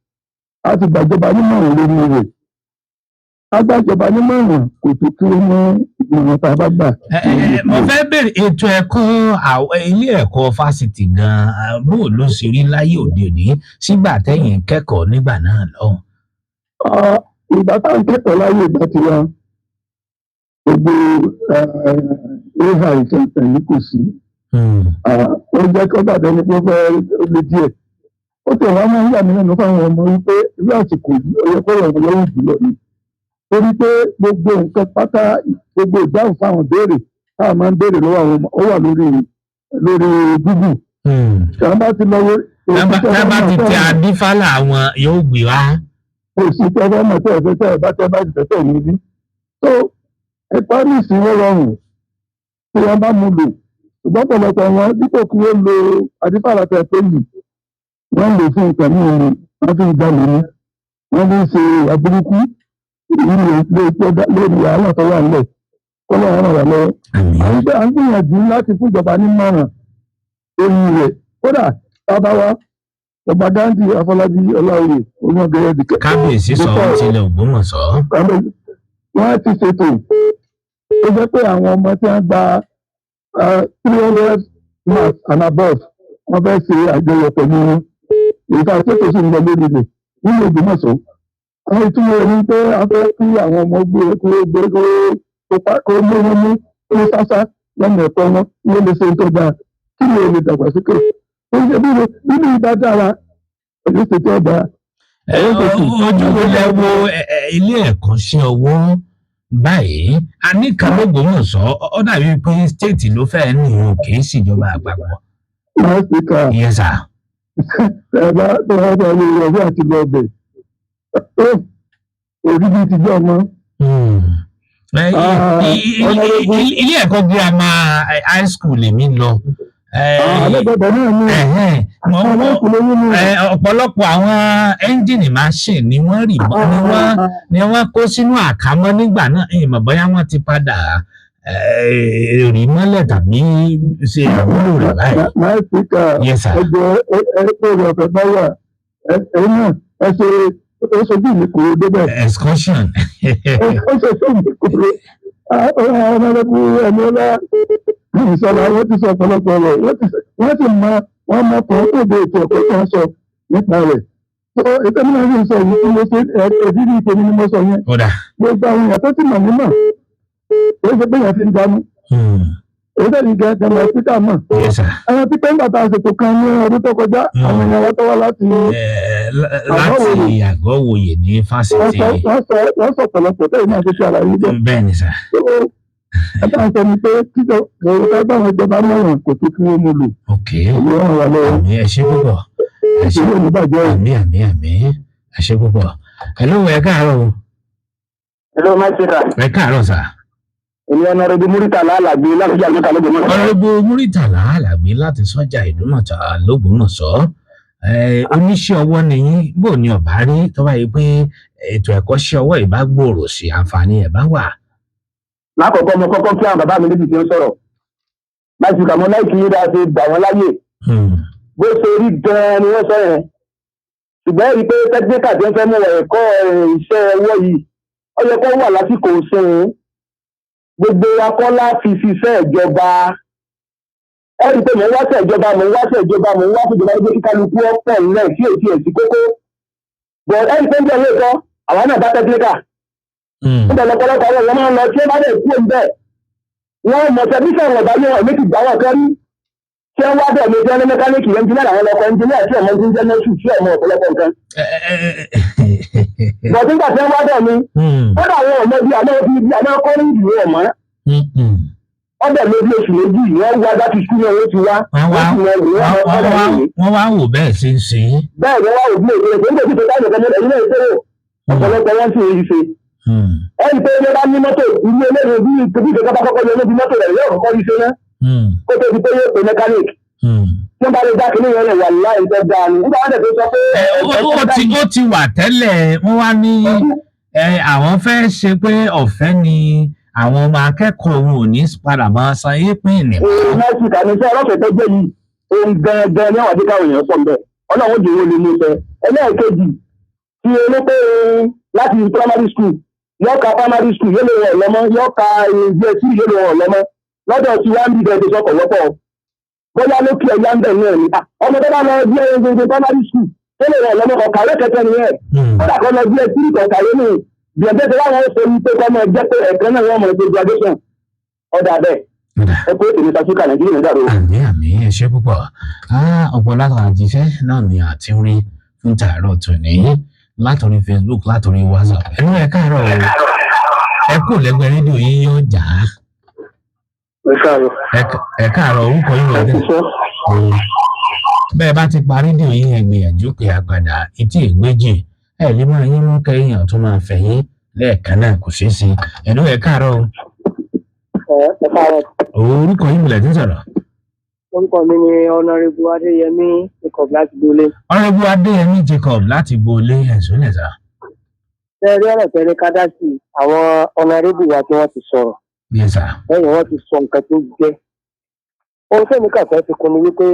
a ti gbàjọba nímọ̀ràn lórí rẹ̀. Agbàjọba nímọ̀ràn kò tó kí ó mú ìmọ̀ràn tá a bá gbà. Mo fẹ́ bèrè ètò ẹ̀kọ́ ilé ẹ̀kọ́ fásitì gan-an bó ló ṣe rí láyé òde òní sígbà tẹ́yìn kẹ́kọ̀ọ́ nígbà náà lọ́hùn. Ìgbà tá à ń kẹ́kọ̀ọ́ láyé ìgbà tí wa gbogbo ìṣẹ̀ǹtẹ̀ yìí kò sí. Ó jẹ́ kí ó dàbí ẹni pé ó fẹ́ lé díẹ̀. Ó tẹ̀ wá máa ń yà mí lẹ́nu fáwọn ọmọ wípé irú àsìkò yìí ó yẹ kó rọrùn lọ́wọ́ jùlọ ni. Torí pé gbogbo nǹkan pátá gbogbo ìdáhùn fáwọn béèrè táwọn máa ń béèrè lọ́wọ́ àwọn ọmọ ó wà lórí Google. Tàbá ti lọ́wọ́. Tàbá ti tẹ àdífálà àwọn yóò gbé wá. Èsì tẹ́fẹ́ mọ̀ tẹ́ bá ti tẹ́tẹ́ níbí. So ẹ̀kọ́ ní ìsinmi rọrùn tí wọ́n bá mú lò. Ṣùgbọ́n pọ̀lọpọ̀ wọn dípò kí wọ́n lo àdífálà tẹ̀ pé yìí wọ́n lò fún nǹkan ní orin wọ́n fi ń jalè ní wọ́n fi ń ṣe àbúrúkú lórí wàhálà tó wà nílẹ̀ kọ́lọ́ ọ̀rọ̀ wà lọ́wọ́. À ń gbìyànjú láti fún ìjọba nímọ̀ràn orí rẹ̀ kódà bàbá wa ọba Gandhi Afọlábí Ọláoyè olóògbé dìkẹ́. Kábíyèsí sọ ọ́ tilẹ̀ Ògbómọ̀ṣọ́. Wọ́n ti ṣètò ó jẹ́ pé àwọn ọmọ tí wọ́n gba 300 marks and above wọ́n fẹ́ ṣe àjọyọ̀ pẹ̀lú ìta ṣètò sí ìlọ lórí rẹ̀ nínú Ògbómọ̀ṣọ́. Àwọn ìtumọ̀ rẹ̀ ní pé a fẹ́ kí àwọn ọmọ kó mú wọn mú ní sásá lọ́nà ẹ̀kọ́ wọn ní ó lè ṣe tó dáa kí ni ó lè dàgbàsókè. Ó ń ṣe nínú ìbá dára pẹ̀lú ìṣètò ọ̀dà. Ojú ilé wo ilé ẹ̀kọ́ ṣe ọwọ́ báyìí a ní kan l'Ógbómọ̀ṣọ́ ó dàbí pé stéètì ló fẹ́ nìyẹn kì í ṣèjọba àpapọ̀. Máa ṣe ká Yes sir. ẹ̀bá tó wọ́n bá lè rọ̀bí àti lọ́ọ̀bẹ̀. Òbí bíi ti jẹ́ ọmọ. Ilé ẹ̀kọ́ girama high school lèmi lọ. Àlẹ́gbẹ̀dẹ̀ náà ní ọ̀pọ̀lọpọ̀ àwọn ẹ́ńjìnì machine ni wọ́n ni wọ́n kó sínú àkámọ́ nígbà náà ìmọ̀ bóyá wọ́n ti padà rí mọ́lẹ̀ tàbí ṣe àmúlò rẹ̀ báyìí. Máa ṣe ká ẹgbẹ́ rẹ̀ ọ̀fẹ́ bá wà ẹ̀yìn náà ẹ ṣe ó ṣojú mi kúrò débẹ̀. Excursion. Ó ṣe ṣojú mi kúrò. Ọmọdébù ẹ̀mí ọlá ìṣọ̀lá wọ́n ti sọ ọ̀pọ̀lọpọ̀ rẹ̀ wọ́n sì wọ́n mọ kàn tó de ètò ẹ̀kọ́ tí wọ́n sọ nípa rẹ̀. Ètò ìmúná yìí sọ yìí tí mo ṣe ẹ̀dí ní ìpè ní mo sọ yẹn. Gbogbo àwọn èèyàn tó ti mọ̀ mí mọ̀ ó ṣe pé yẹn fi ń dánú. Èyí tẹ̀lé gẹ́gẹ́ lọ síkà mọ̀. Àwọn tí pé ń bàtà àsìkò kan ní ọdún tó kọjá àwọn èèyàn wa tó wá láti Àgọ́wòye ní fásitì. Wọ́n sọ ọ̀pọ̀lọpọ̀ tẹ́lẹ̀ náà tó ṣe àlàyé bẹ́ẹ̀. Bẹ́ẹ̀ ni sà. Ẹ̀ka ń sọ ni pé kíjọ ẹgbẹ́ àwọn ìjọba mọ̀ràn kò tó kí wọ́n mú lò. Àmì ẹ ṣé púpọ̀. Àmì ẹ ṣé púpọ̀. Hello ẹ káàárọ̀ o. Hello, my sister. Ẹ káàárọ̀ sà. Èmi Honorable Muritala Alagbe láti ọjà Ìdúmọ̀tà l'Ógbómọ̀ṣọ́. Honorable Muritala Alagbe láti sọ́jà Ìdúmọ̀tà l'Ógbómọ̀ṣọ́. Oníṣẹ́ ọwọ́ nìyí, bó ni ọ̀bá rí tó bá yẹ pé ètò ẹ̀kọ́ṣẹ́ ọwọ́ ìbá gbòòrò sí àǹfààní ẹ̀ bá wà. Lákọ̀ọ́kọ́ mo kọ́kọ́ kí àwọn bàbá mi níbi tí ó sọ̀rọ̀. Láti ìgbà mo láìkí yín dáa ṣe gbà wọ́n láyè. Bó ṣe rí gan-an ni wọ́n sọ yẹn. Ṣùgbọ́n rí i pé tẹ́tíníkà tí wọ́n fẹ́ mú ẹ̀kọ́ iṣẹ́ ọwọ́ yìí, ó yẹ kó wà lásìkò òṣèlú. Gbogbo akọ́lá fi ṣiṣẹ́ ìjọba. Ẹ̀rí pé mò ń wáṣẹ̀ ìjọba lójú kíkálukú ọ̀pọ̀ nílẹ̀ sí èsì èsì kókó. Bọ̀ ẹ̀rí pé ń bẹ̀ lè sọ, àwọn náà bá tẹ́tíníkà. Nígbà lọ́pọ̀lọpọ̀ àwọn ọ̀rọ̀ máa ń lọ tí ó bá lè kú ń bẹ̀. Wọ́n mọ̀ tẹ́tíníkà ọ̀gá ní ọ̀rọ̀ méjì gbà wọ́n kẹ́rí. Tí wọ́n wá bẹ̀ lè jẹ́ ní mẹkáníìkì ẹnjìnìá àwọn ọkọ̀ ẹnjìnìá tí ọmọ ń jẹ́ mẹ́sù tí ọmọ ọ̀pọ̀lọpọ̀ nǹkan. Bọ̀ nígbà tí wọ́n wá bẹ̀ mi, ó dà wọ́n ọmọ bí àmọ́ kọ́ ní ìlú ọ̀mọ́. Ọbẹ̀ lórí oṣù méjì wọ́n wá láti sùn náà ó ti wá. Wọ́n wá wò bẹ́ẹ̀ ṣe ń ṣe. Bẹ́ẹ̀ ni wọ́n wò bí èdè ìpínlẹ̀ tí tòtá ìjọba ẹ̀yìn náà ìṣòro ọ̀pọ̀lọpọ̀ wọn sì rí ṣe. Ẹ̀yìn pé ilé bá ní mọ́tò ilé eléyìí bí ìjọba bá kọ́kọ́ lọ lóbi mọ́tò rẹ̀ yóò kọ́kọ́ rí ṣe náà. Kó tó di pé yóò pè mẹkáníìkì. Tí wọ́n bá lè dá kínní yẹn lè wà láì tẹ́ dáa ni. Nígbà wọn tẹ̀ sọ pé. Ó ti wà tẹ́lẹ̀ wọ́n wá ní àwọn fẹ́ ṣe pé ọ̀fẹ́ ni àwọn ọmọ akẹ́kọ̀ọ́ wọn ò ní padà máa san éèpìn ní. Mẹ́sìkà ní sẹ́ ọlọ́sẹ̀ tó jẹ́ yìí ohun gangan ní àwọn àdéhùn àwọn èèyàn sọ ń bẹ̀ ọlọ́run jù wọ́n lè mú sẹ́. Ẹlẹ́ẹ̀kejì tí olóòpé láti primary school yóò ka primary school yóò lè wọ̀ lọ́mọ yóò ka JSS yóò lè wọ̀ lọ́mọ lọ́dọ̀ tí wọ́n ń bí bẹ́ẹ̀ tó sọ̀kọ̀ lọ́pọ̀ bóyá ló kí ẹ̀yà ń bẹ̀ náà ní. Ọmọ tó bá lọ bí primary school tó lè wọ̀ lọ́mọ ọ̀kàwé kẹ̀kẹ́ nìyẹn kódà kọ́ lọ JSS ọ̀kàwé nìyẹn bíọ̀dé tó láwọn ó sọ wípé kọ́ mọ̀ jẹ́ pé ẹ̀kan náà wọ́n mọ̀ ẹgbẹ́ graduation ọ̀dà bẹ́ẹ̀ ẹ pé èmi sàtúkà Nàìjíríà dàrú. Àmì ẹ ṣé púpọ̀. Ọ̀pọ̀ látọ̀ àjíṣẹ́ náà ni àti rí fún tààrọ̀ tòní látòrí Facebook látòrí WhatsApp. Ẹnu ẹ káàárọ̀ o ẹ kú lẹ́gbẹ̀ẹ́ rédíò yín yóò jà á. Ẹ káàárọ̀ orúkọ yín lọ dẹ́. Bẹ́ẹ̀ bá ti pa rédíò yín ẹ gbìyànjú pé àgbàdà etí ìgbéjì ẹ lè máa yín mú kẹ́yìn tó máa fẹ̀yìn lẹ́ẹ̀kan náà kò ṣeé ṣe. Ẹnu ẹ káàárọ̀ o. Ẹ káàárọ̀. Orúkọ yín múlẹ̀ tí ń sọ̀rọ̀. Orúkọ mi ni Honorable Adéyẹmí Jacob láti Gbolé. Honorable Adéyẹmí Jacob láti Gbolé ẹ̀sùn lẹ́sà. Ṣé ẹ rí ọ̀rọ̀ tẹ́lẹ̀ ká dá sí àwọn Honorable wa tí wọ́n ti sọ̀rọ̀. Yes sir. Lẹ́yìn wọ́n ti sọ nǹkan tó jẹ́. Ohun tẹ́mi kàn fẹ́ fi kún ni wípé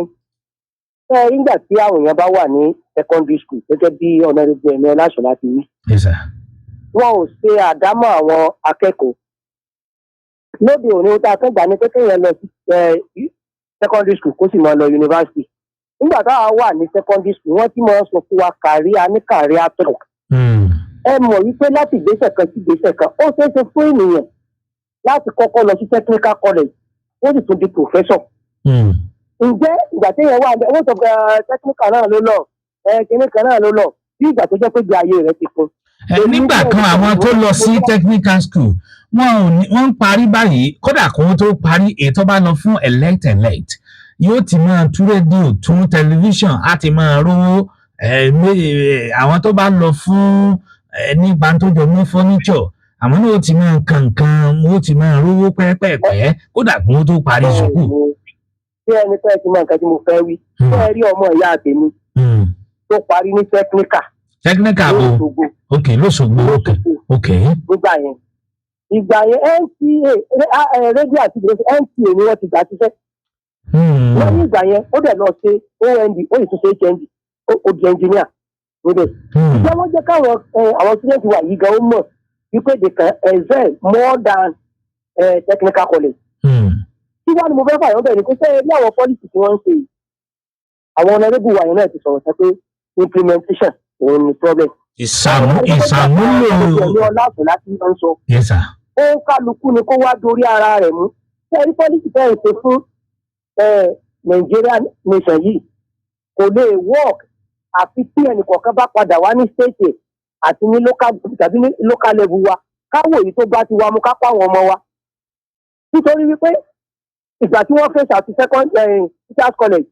ṣé nígbà tí àwọn èèyàn bá wà ní secondary school gẹ́gẹ́ bí Honorable Ẹ̀mí Ọláṣọlá ti wí. Yes sir. Wọn ò ṣe àdámọ̀ àwọn akẹ́kọ̀ọ́. Lóde òní ó tá a kẹ́gbà ní pé kéèyàn lọ sí secondary school kó sì máa lọ university. Nígbà táwa wà ní secondary school wọ́n ti máa ń sọ fún wa career talk. Ẹ mọ̀ wípé láti ìgbésẹ̀ kan sí ìgbésẹ̀ kan ó ṣeé ṣe fún ènìyàn láti kọ́kọ́ lọ sí technical college ó sì tún di professor. Ǹjẹ́ ìgbà téèyàn wà ní owó sọ pé technical náà ló lọ kìnìún kan náà ló lọ bí ìgbà tó jẹ́ pé gbé ayé rẹ̀ ti kún. Nígbà kan àwọn tó lọ sí technical school wọ́n ń parí báyìí kódà kó tó parí ètò bá lọ fún elect yóò ti máa tú rédíò tún tẹlifíṣàn á ti máa rówó àwọn tó bá lọ fún nípa tó jọ mọ́ furniture àwọn náà ó ti máa kankan ó ti máa rówó pẹ́ẹ́pẹ́ẹ́pẹ́ kódà kó tó parí sùkúù. Bí ẹni fẹ́ ti mọ nǹkan tí mo fẹ́ wí fẹ́ rí ọmọ ìyá àtẹ̀mí tó parí ní technical bo ok lóṣogbo ok. Ìgbà yẹn NTA rédíò àti NTA ni wọ́n ti gbà síṣẹ́. Wọ́n ní ìgbà yẹn ó dẹ̀ lọ ṣe OND ó sì tún ṣe HND ó di engineer níbẹ̀. Ìjọ wọ́n jẹ́ káwọn àwọn student wa yìí gan ó mọ̀ wípé they can excel more than technical college. Tí wọ́n ní mo fẹ́ fàyọ̀ bẹ́ẹ̀ ni pé sẹ́yìn bí àwọn policy tí wọ́n ń ṣe yìí àwọn Honorable wa yẹn náà ti sọ̀rọ̀ sẹ́ pé implementation òun ni problem. Ìsàmúlò yes sir. Ó kálukú ni kó wá dorí ara rẹ̀ mú. Ṣé policy fẹ́ ṣe fún Nigeria nation yìí kò lè work àfi tí ẹnìkọ̀ọ̀kan bá padà wá ní state àti ní local level wa káwọ̀ èyí tó bá ti wá mú kápá àwọn ọmọ wa. Nítorí wípé ìgbà tí wọ́n fèsì àti second teachers college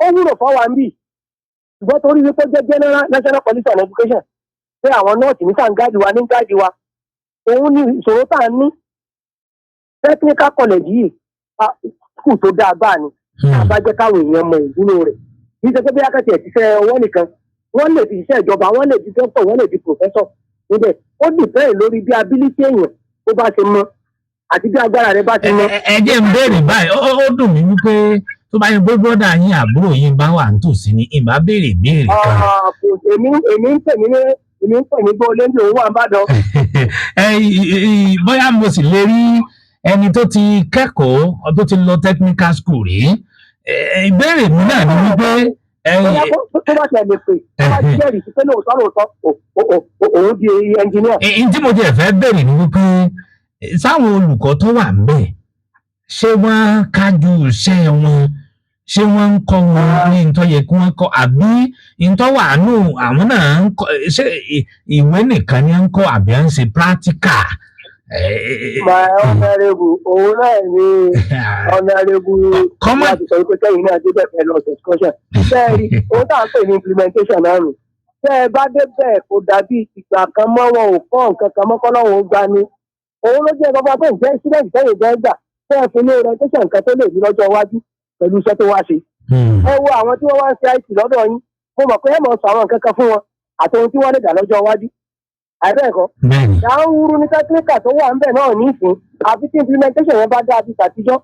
ó wúlò fọ́wà ń bì ṣùgbọ́n torí wípé jẹ́ general national policy on education pé àwọn nọ́ọ̀tì ní sàn gáàdì wa ní gáàdì wa òun ni ìṣòro tá a ní technical college yìí kù tó dáa báà ni àbá jẹ́ káwọn èèyàn mọ ìwúlò rẹ̀ kì í ṣe pé bí akẹ́kẹ̀ẹ́ ti ṣe ọwọ́ nìkan wọ́n lè fi iṣẹ́ ìjọba wọ́n lè di doctor wọ́n lè di professor níbẹ̀ ó dìpẹ́ẹ̀ lórí bí ability èèyàn tó bá ṣe mọ àti bí agbára rẹ̀ bá ṣe mọ. ẹ jẹ́ ń béèrè báyìí ó dùn mí wípé tó bá yẹ pé bọ́dà yín àbúrò yín bá wà nítòsí ni ìbá béèrè béèrè kan. èmi ń pè ní gbọ́lé ní òun wà ń bàdàn. bóyá mo sì lè rí ẹni tó ti kẹ́kọ̀ọ́ tó ti lọ technical school rí ìbéèrè mi náà ni wípé. tó bá ṣe lè pè tó bá jẹ́rìí sí pé lóòótọ́ òun di engineer. tí mo jẹ́ fẹ́ béèrè ni wípé sáwọn olùkọ́ tó wà ńbẹ̀ ṣé wọ́n kájú iṣẹ́ wọn ṣé wọ́n ń kọ́ wọn ní nǹkan yẹ kí wọ́n kọ́ àbí nǹkan wà nù àwọn náà ń kọ́ ṣé ìwé nìkan ni ń kọ́ àbí ń ṣe practical. my honourable òun náà ni honourable láti sọ pé kẹ́yìn náà débẹ̀ pẹ̀lú discussion bẹ́ẹ̀ni òun náà ń pè ní implementation náà nù tẹ́ ẹ bá débẹ̀ kò dàbí ìgbà kan mọ́ wọn ò kọ́ nǹkan kan mọ́kọ́ lọ́wọ́ ó gbá ní òun ló jẹ́ bàbá pé ǹjẹ́ student sẹ́yìn gbẹ́ gbà tẹ́ ẹ fi ní orientation nǹkan tó lè ní lọ́jọ́ iwájú pẹ̀lú iṣẹ́ tó wá ṣe. ẹ wo àwọn tí wọ́n wá ń ṣe IT lọ́dọ̀ yín mo mọ̀ pé ẹ mọ̀ sọ àwọn nǹkan kan fún wọn àti ohun tí wọ́n lè dà lọ́jọ́ iwájú. àìbẹ́ẹ̀kọ́ ìyá ń wúru ní technical tó wà ń bẹ̀ náà nísìn àfi tí implementation yẹn bá dáa bí tàtijọ́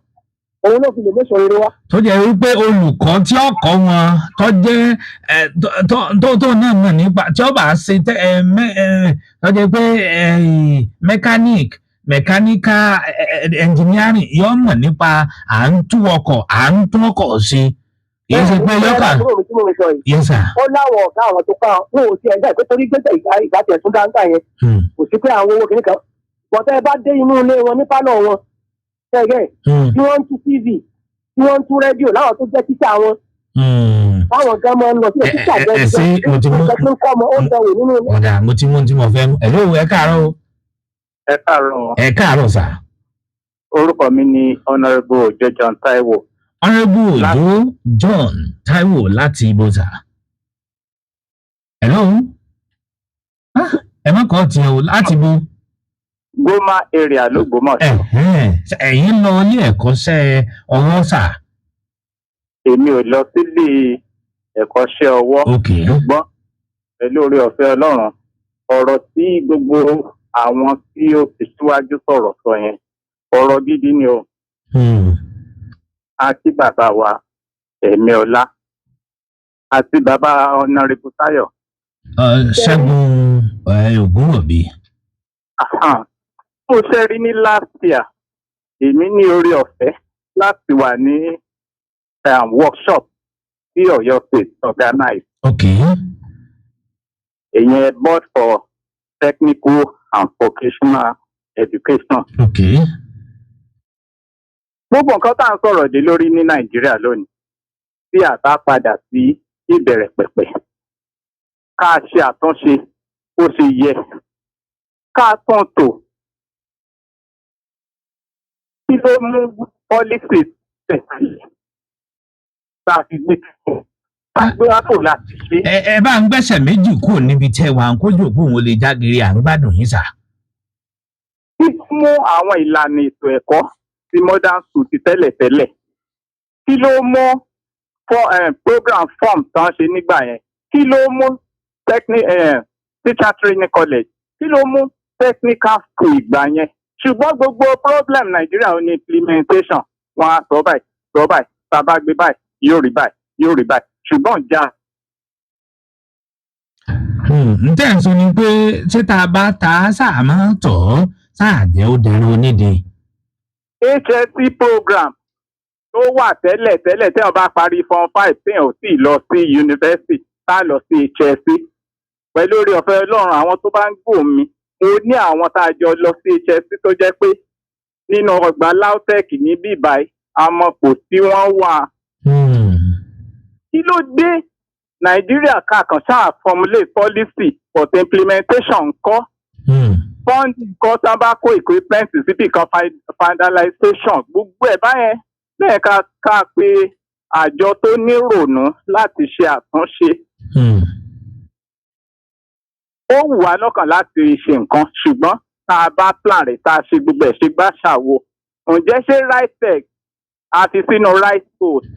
òun ló fi lè méṣọ rere wá. tó jẹ́ wípé olùkọ́ tí ó kọ́ wọn tó jẹ́ tó náà mọ̀ nípa tí ó bá ṣe tó jẹ́ pé mechanical engineering yóò mọ̀ nípa à ń tún ọkọ̀ ṣe kì í ṣe pé yọkà. Yes sir. ó láwọn ọ̀gá àwọn tó pa wọn ò tiẹ̀ ń gbà pé torí gbèsè ìgbà tiẹ̀ tún dáńtà yẹn kò sí pé àwọn owó kìnnìkan bọ̀tẹ́ bá dé inú ilé wọn ní pálọ̀ wọn ṣẹ́gẹ̀ tí wọ́n ń tú TV tí wọ́n ń tú rédíò láwọn tó jẹ́ títà wọn. báwọn gan máa ń lọ sí títà bẹ́ẹ̀ mo ti mú tí mo fẹ́ mú hello ẹ káàárọ̀ o. ẹ káàárọ̀ sà. orúkọ mi ni honourable Ojo John Taiwo. honourable Ojo John Taiwo láti ibo sà. hello ẹ má kọ́ tiẹ̀ o láti ibo. Goma area ló gbọ́mọ̀ sí. ẹ̀yin lọ ilé ẹ̀kọ́ṣẹ́ ọwọ́ sà. èmi ò lọ sílé ẹ̀kọ́ṣẹ́ ọwọ́. ṣùgbọ́n pẹ̀lú oore ọ̀fẹ́ Ọlọ́run ọ̀rọ̀ tí gbogbo àwọn tí ó fi síwájú sọ̀rọ̀ sọ yẹn ọ̀rọ̀ gidi ni o. àti bàbá wa ẹ̀mí ọlá àti bàbá Honourable Táyọ̀. Ṣẹ́gun Ògúnwọ̀bí. mo ṣe rí ní last year èmi ní oore ọ̀fẹ́ láti wà ní workshop tí Ọ̀yọ́ State organize. ìyẹn board for technical and vocational education. gbogbo nǹkan tá à ń sọ̀rọ̀ dé lórí ní Nàìjíríà lónìí tí a bá padà sí ìbẹ̀rẹ̀ pẹ̀pẹ̀ ká ṣe àtúnṣe ó ṣe yẹ ká tún tò kí ló mú policy tẹ̀sí tá a fi gbé àpò láti ṣe. ẹ bá ń gbẹ́sẹ̀ méjì kúrò níbi tẹ́ wà ń kójú òpó òun lè jágere à ń gbádùn yín sà. mú àwọn ìlànà ètò ẹ̀kọ́ ti modern school ti tẹ́lẹ̀tẹ́lẹ̀ kí ló mú program form tán ṣe nígbà yẹn kí ló mú teacher training college kí ló mú technical school ìgbà yẹn ṣùgbọ́n gbogbo problem Nàìjíríà ò ní implementation wọn á sọ báyìí tá a bá gbé báyìí yóò rí báyìí ṣùgbọ́n já. ǹtẹ́ ń sọ ni pé ṣé tá a bá ta sáà máa tọ̀ sáà jẹ́ ó dẹrù onídìí. HSC program tó wà tẹ́lẹ̀ tí wọ́n bá parí form 5 tí wọ́n sì lọ sí yunifásitì tá lọ sí HSC pẹ̀lú oore ọ̀fẹ́ Ọlọ́run àwọn tó bá ń gbọ́ mi mo ní àwọn tá a jọ lọ sí HSC tó jẹ́ pé nínú ọgbà LAUTECH ní bíbáyìí àmọ́ kò sí wọ́n wà. kí ló dé Nàìjíríà kàkàn ṣáà formulate policy but implementation ńkọ́. Funding kọ́ tá bá kó equipment síbi kan finalization gbogbo ẹ̀ báyẹn lẹ́ẹ̀ka ká pé àjọ tó nírònú láti ṣe àtúnṣe. ó wù wá lọ́kàn láti ṣe nǹkan ṣùgbọ́n tá a bá plan rẹ̀ tá a ṣe gbogbo ẹ̀ ṣe gbá ṣàwo ǹjẹ́ ṣé right tech àti sínú right post.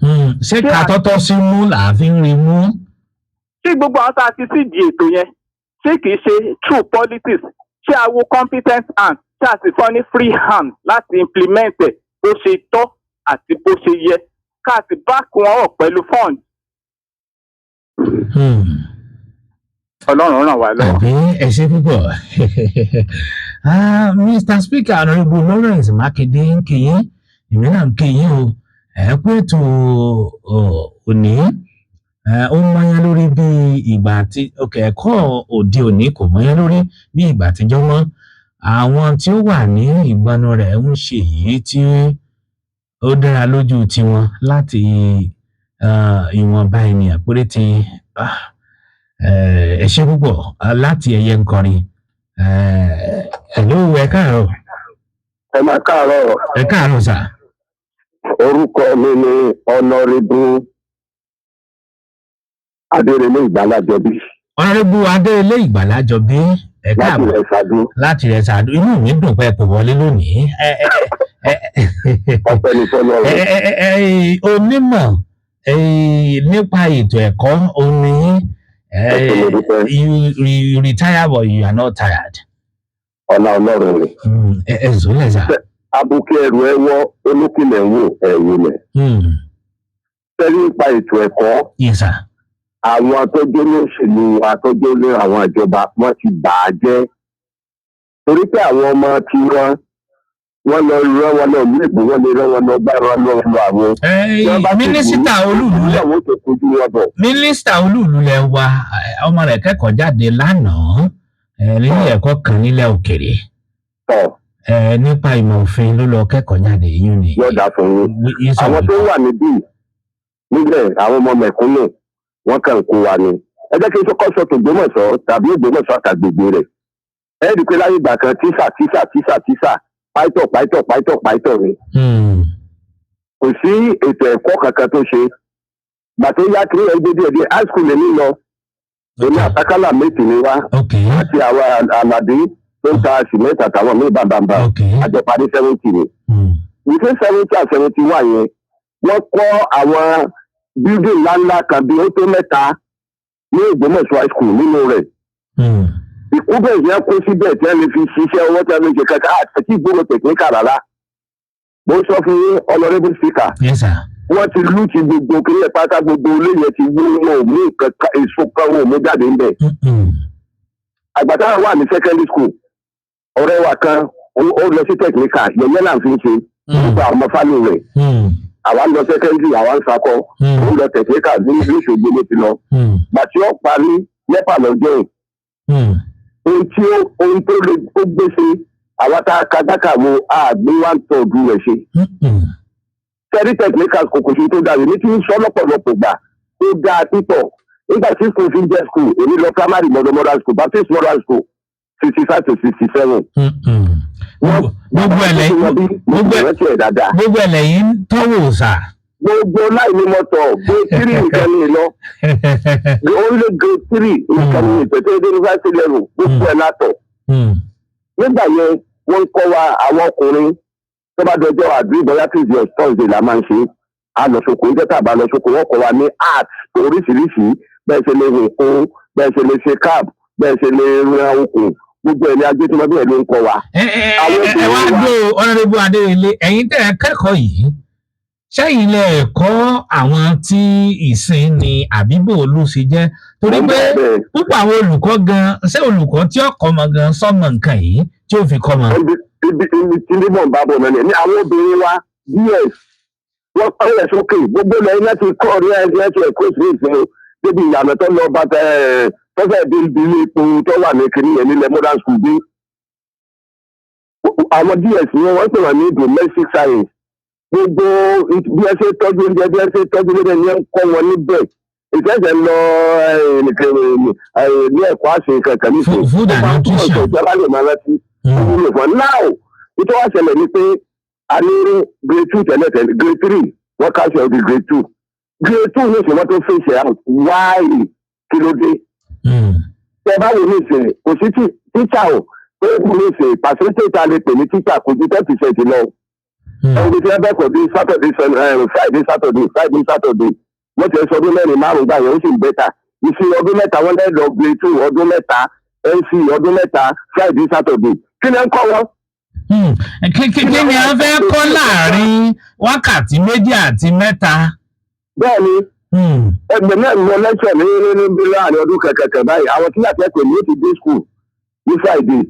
ṣé ká tọ́tọ́ sí mú làá fi ń rí mú. ṣé gbogbo àwọn tá a ti sídìí ètò yẹn ṣé kìí ṣe true politics ṣé a wo competent hand ṣé a sì fọ́ ní free hand láti implement ẹ̀ bó ṣe tọ́ àti bó ṣe yẹ ká sì back wọn up pẹ̀lú fund. Ọlọ́run ràn wá lọ́wọ́. àbí ẹ ṣé púpọ̀. Mr. Speaker Honourable Lawrence Makinde ń kí yín èmi náà ń kí yín o ẹ pé ètò òní ó mọ́yán lórí bí ìgbà tí ẹ̀kọ́ òde òní kò mọ́yán lórí bí ìgbà àtijọ́ mọ́ àwọn tí ó wà ní ìgbanu rẹ̀ ń ṣe èyí tí ó dára lójú tiwọn láti ìwọ̀nba ènìyàn péréte ẹ ṣé púpọ̀ láti ẹyẹ ń kọrin hello ẹ káàárọ̀. ẹ máa káàárọ̀. ẹ káàárọ̀ sà. orúkọ mi ni Honourable Adérelé Ìgbàlájọbí. Honourable Adérelé Ìgbàlájọbí ẹ káàbọ̀ láti rẹ̀ ṣàdó inú mi dùn pé kò wọlé lónìí. ọpẹ́ ní fọlọ́run. onímọ̀ nípa ètò ẹ̀kọ́ òní you retire but you are not tired. ọ̀la ọlọ́run rẹ̀. ẹ zò lẹ́sà. abuké ẹrù ẹ wọ olókìlẹ̀ wò ẹ̀wò lẹ̀. sẹ́rí nípa ètò ẹ̀kọ́. Yes sir. àwọn atọ́jú olóṣèlú atọ́jú olóṣèlú àwọn ìjọba wọ́n ti bà á jẹ́. torí pé àwọn ọmọ tí wọ́n lọ rán wọn lọ ìlú èbó wọ́n lè rán wọn lọ bá wọn lọ àwọn. mínísítà olúùlú lẹ wa ọmọ rẹ̀ kẹ́kọ̀ọ́ jáde lánàá nílé ẹ̀kọ́ kan nílẹ̀ òkèrè nípa ìmọ̀ òfin ló lọ kẹ́kọ̀ọ́ jáde yìí ni. yọ̀dà fún yín àwọn tó wà níbí nílẹ̀ àwọn ọmọ mẹ̀kúnnù wọ́n kàn kó wa ni. ẹ jẹ́ kí n kọ́kọ́ sọ tògbómọ̀ṣọ́ tàbí Ògbómọ̀ṣọ́ àtàgbègbè rẹ̀. ẹ rí i pé láyé ìgbà kan tíṣà páìtọ̀ ni. kò sí ètò ẹ̀kọ́ kankan tó ṣe. gbàtó yá kí ẹ gbé díẹ̀ high school lèmi lọ. èmi àtàkálà méjì ni wá. àti àwọn àmàdé tó ń ta sìmẹ́ntì àtàwọn míì bàbàbà àjọparí 70 ni. within 70 and 71 yẹn wọ́n kọ́ àwọn building ńláńlá kan bí ó tó mẹ́ta ní Ògbómọ̀ṣọ́ high school nínú rẹ̀. ìkúbẹ̀ yẹn kó síbẹ̀ tí wọ́n lè fi ṣiṣẹ́ owó tí wọ́n lè ṣe kankan àti ìgboro tẹ̀kíníkà rárá. mo sọ fún Honourable Speaker. Yes sir. wọ́n ti lù ti gbogbo kílẹ̀ pátá gbogbo ilé yẹn ti wú wọn ò mú èso kan wọn ò mú jáde ńbẹ̀. àgbàtà wà ní secondary school ọ̀rẹ́ wa kan ó lọ sí tẹ̀kíníkà yẹ̀yẹ́ là ń fi ṣe nípa ọmọ fálù rẹ̀. àwa ń lọ secondary àwa ń sakọ ó lọ tẹ̀kíníkà ní Òṣogbo ló ti lọ. gbàtí ó parí nẹ́pà lọ́jọ́ ohun tó lè ó gbèsè àwa tá a kadákà wo àgbé 1/3 rẹ̀ ṣe. sẹ́rí tẹ̀kíníkà kòkò sí tó dáa ní kí n sọ lọ́pọ̀lọpọ̀ gbà tó dáa pípọ̀ nígbà tí school fi jẹ́ school èmi lọ primary modern school Baptist modern school 65 to 67. gbogbo ẹlẹ́yìn tọ́wọ́ sà. gbogbo láì ní mọ́tò grade 3 nǹkan ní lọ only grade 3 nǹkan ní ìpètè university level gbogbo ẹ̀ látọ̀. nígbà yẹn wọ́n kọ́ wa àwọn ọkùnrin tó bá dọjọ́ àdúgbò bóyá Tuesday or Thursday la máa ń ṣe àlọ́sọ̀kò ń jẹ́ta àbálọ́sọ̀kò wọ́n kọ́ wa ní art oríṣiríṣi bẹ́ẹ̀ ṣe lè rìn kún bẹ́ẹ̀ ṣe lè ṣe cap bẹ́ẹ̀ ṣe lè ran okùn gbogbo ẹ̀ ní agbésímọ́bí ẹ̀ ló ń kọ́ wa. ẹ wá gbé Honourable Adérelé ẹ̀yin tẹ́ ẹ kẹ́kọ̀ọ́ yìí sẹ́yìn lẹ ẹ̀kọ́ àwọn tí ìsìn ni àbíbò ló ṣe jẹ́ torí pé púpọ̀ àwọn olùkọ́ gan ṣé olùkọ́ tí ó kọ́ mọ gan sọ́mọ nǹkan yìí tí ó fi kọ́ mọ. ibi tí níbọ̀ ń bá bọ̀ mẹ́lẹ̀ ní àwọn obìnrin wa ds wọ́n pàrọ̀ sókè gbogbo lẹ́yìn láti kọ́ ọ̀rẹ́ ẹ̀jẹ̀ ẹ̀kọ́ ìṣèlú débi ìyànà tó lọ bàtà tọ́fẹ̀ bí ilé epo tó wà ní kiri yẹn nílẹ̀ modern school bí. àwọn ds wọ́n pè wọ́n ní domestic science gbogbo bí ẹ ṣe tọ́jú oúnjẹ bí ẹ ṣe tọ́jú oúnjẹ ní ẹ ń kọ́ wọn níbẹ̀ ìṣẹ̀ṣẹ̀ lọ ní ẹ̀kọ́ àṣẹ kankan ní ìṣòro food and nutrition ìjọba lè máa rántí ìwúlò fún náà ìtọ́ wá ṣẹlẹ̀ ni pé a ní grade 2 tẹ́lẹ̀ grade 3 wọ́n ká ṣe ọdún grade 2 grade 2 ní ìṣòro tó fèsì out wáyé kí ló dé. tẹ bá wò ní ìṣẹ̀lẹ̀ kò sí tíṣà o pé kò ní ṣe percentage a lè pè ní teacher kò ju 10% lọ. Ẹni tí wọ́n fẹ́ kọ̀ bí Friday Saturday wọ́n ti sọ ọdún mẹ́rin márùn-ún gbà yẹn ó sì ń bẹ́tà. Ìsìn ọdún mẹ́ta wọ́n lẹ́dọ̀ grade 2 ọdún mẹ́ta NC ọdún mẹ́ta Friday Saturday kí ni ń kọ́ wọn. Kí ni a fẹ́ kọ́ láàrin wákàtí méjì àti mẹ́ta? Bẹ́ẹ̀ ni ẹgbẹ́ náà lọ lẹ́kṣọ̀ ní láàrin ọdún kẹ̀kẹ́ báyìí àwọn tí láti ẹ̀kọ́ ní ó ti dé school ní Friday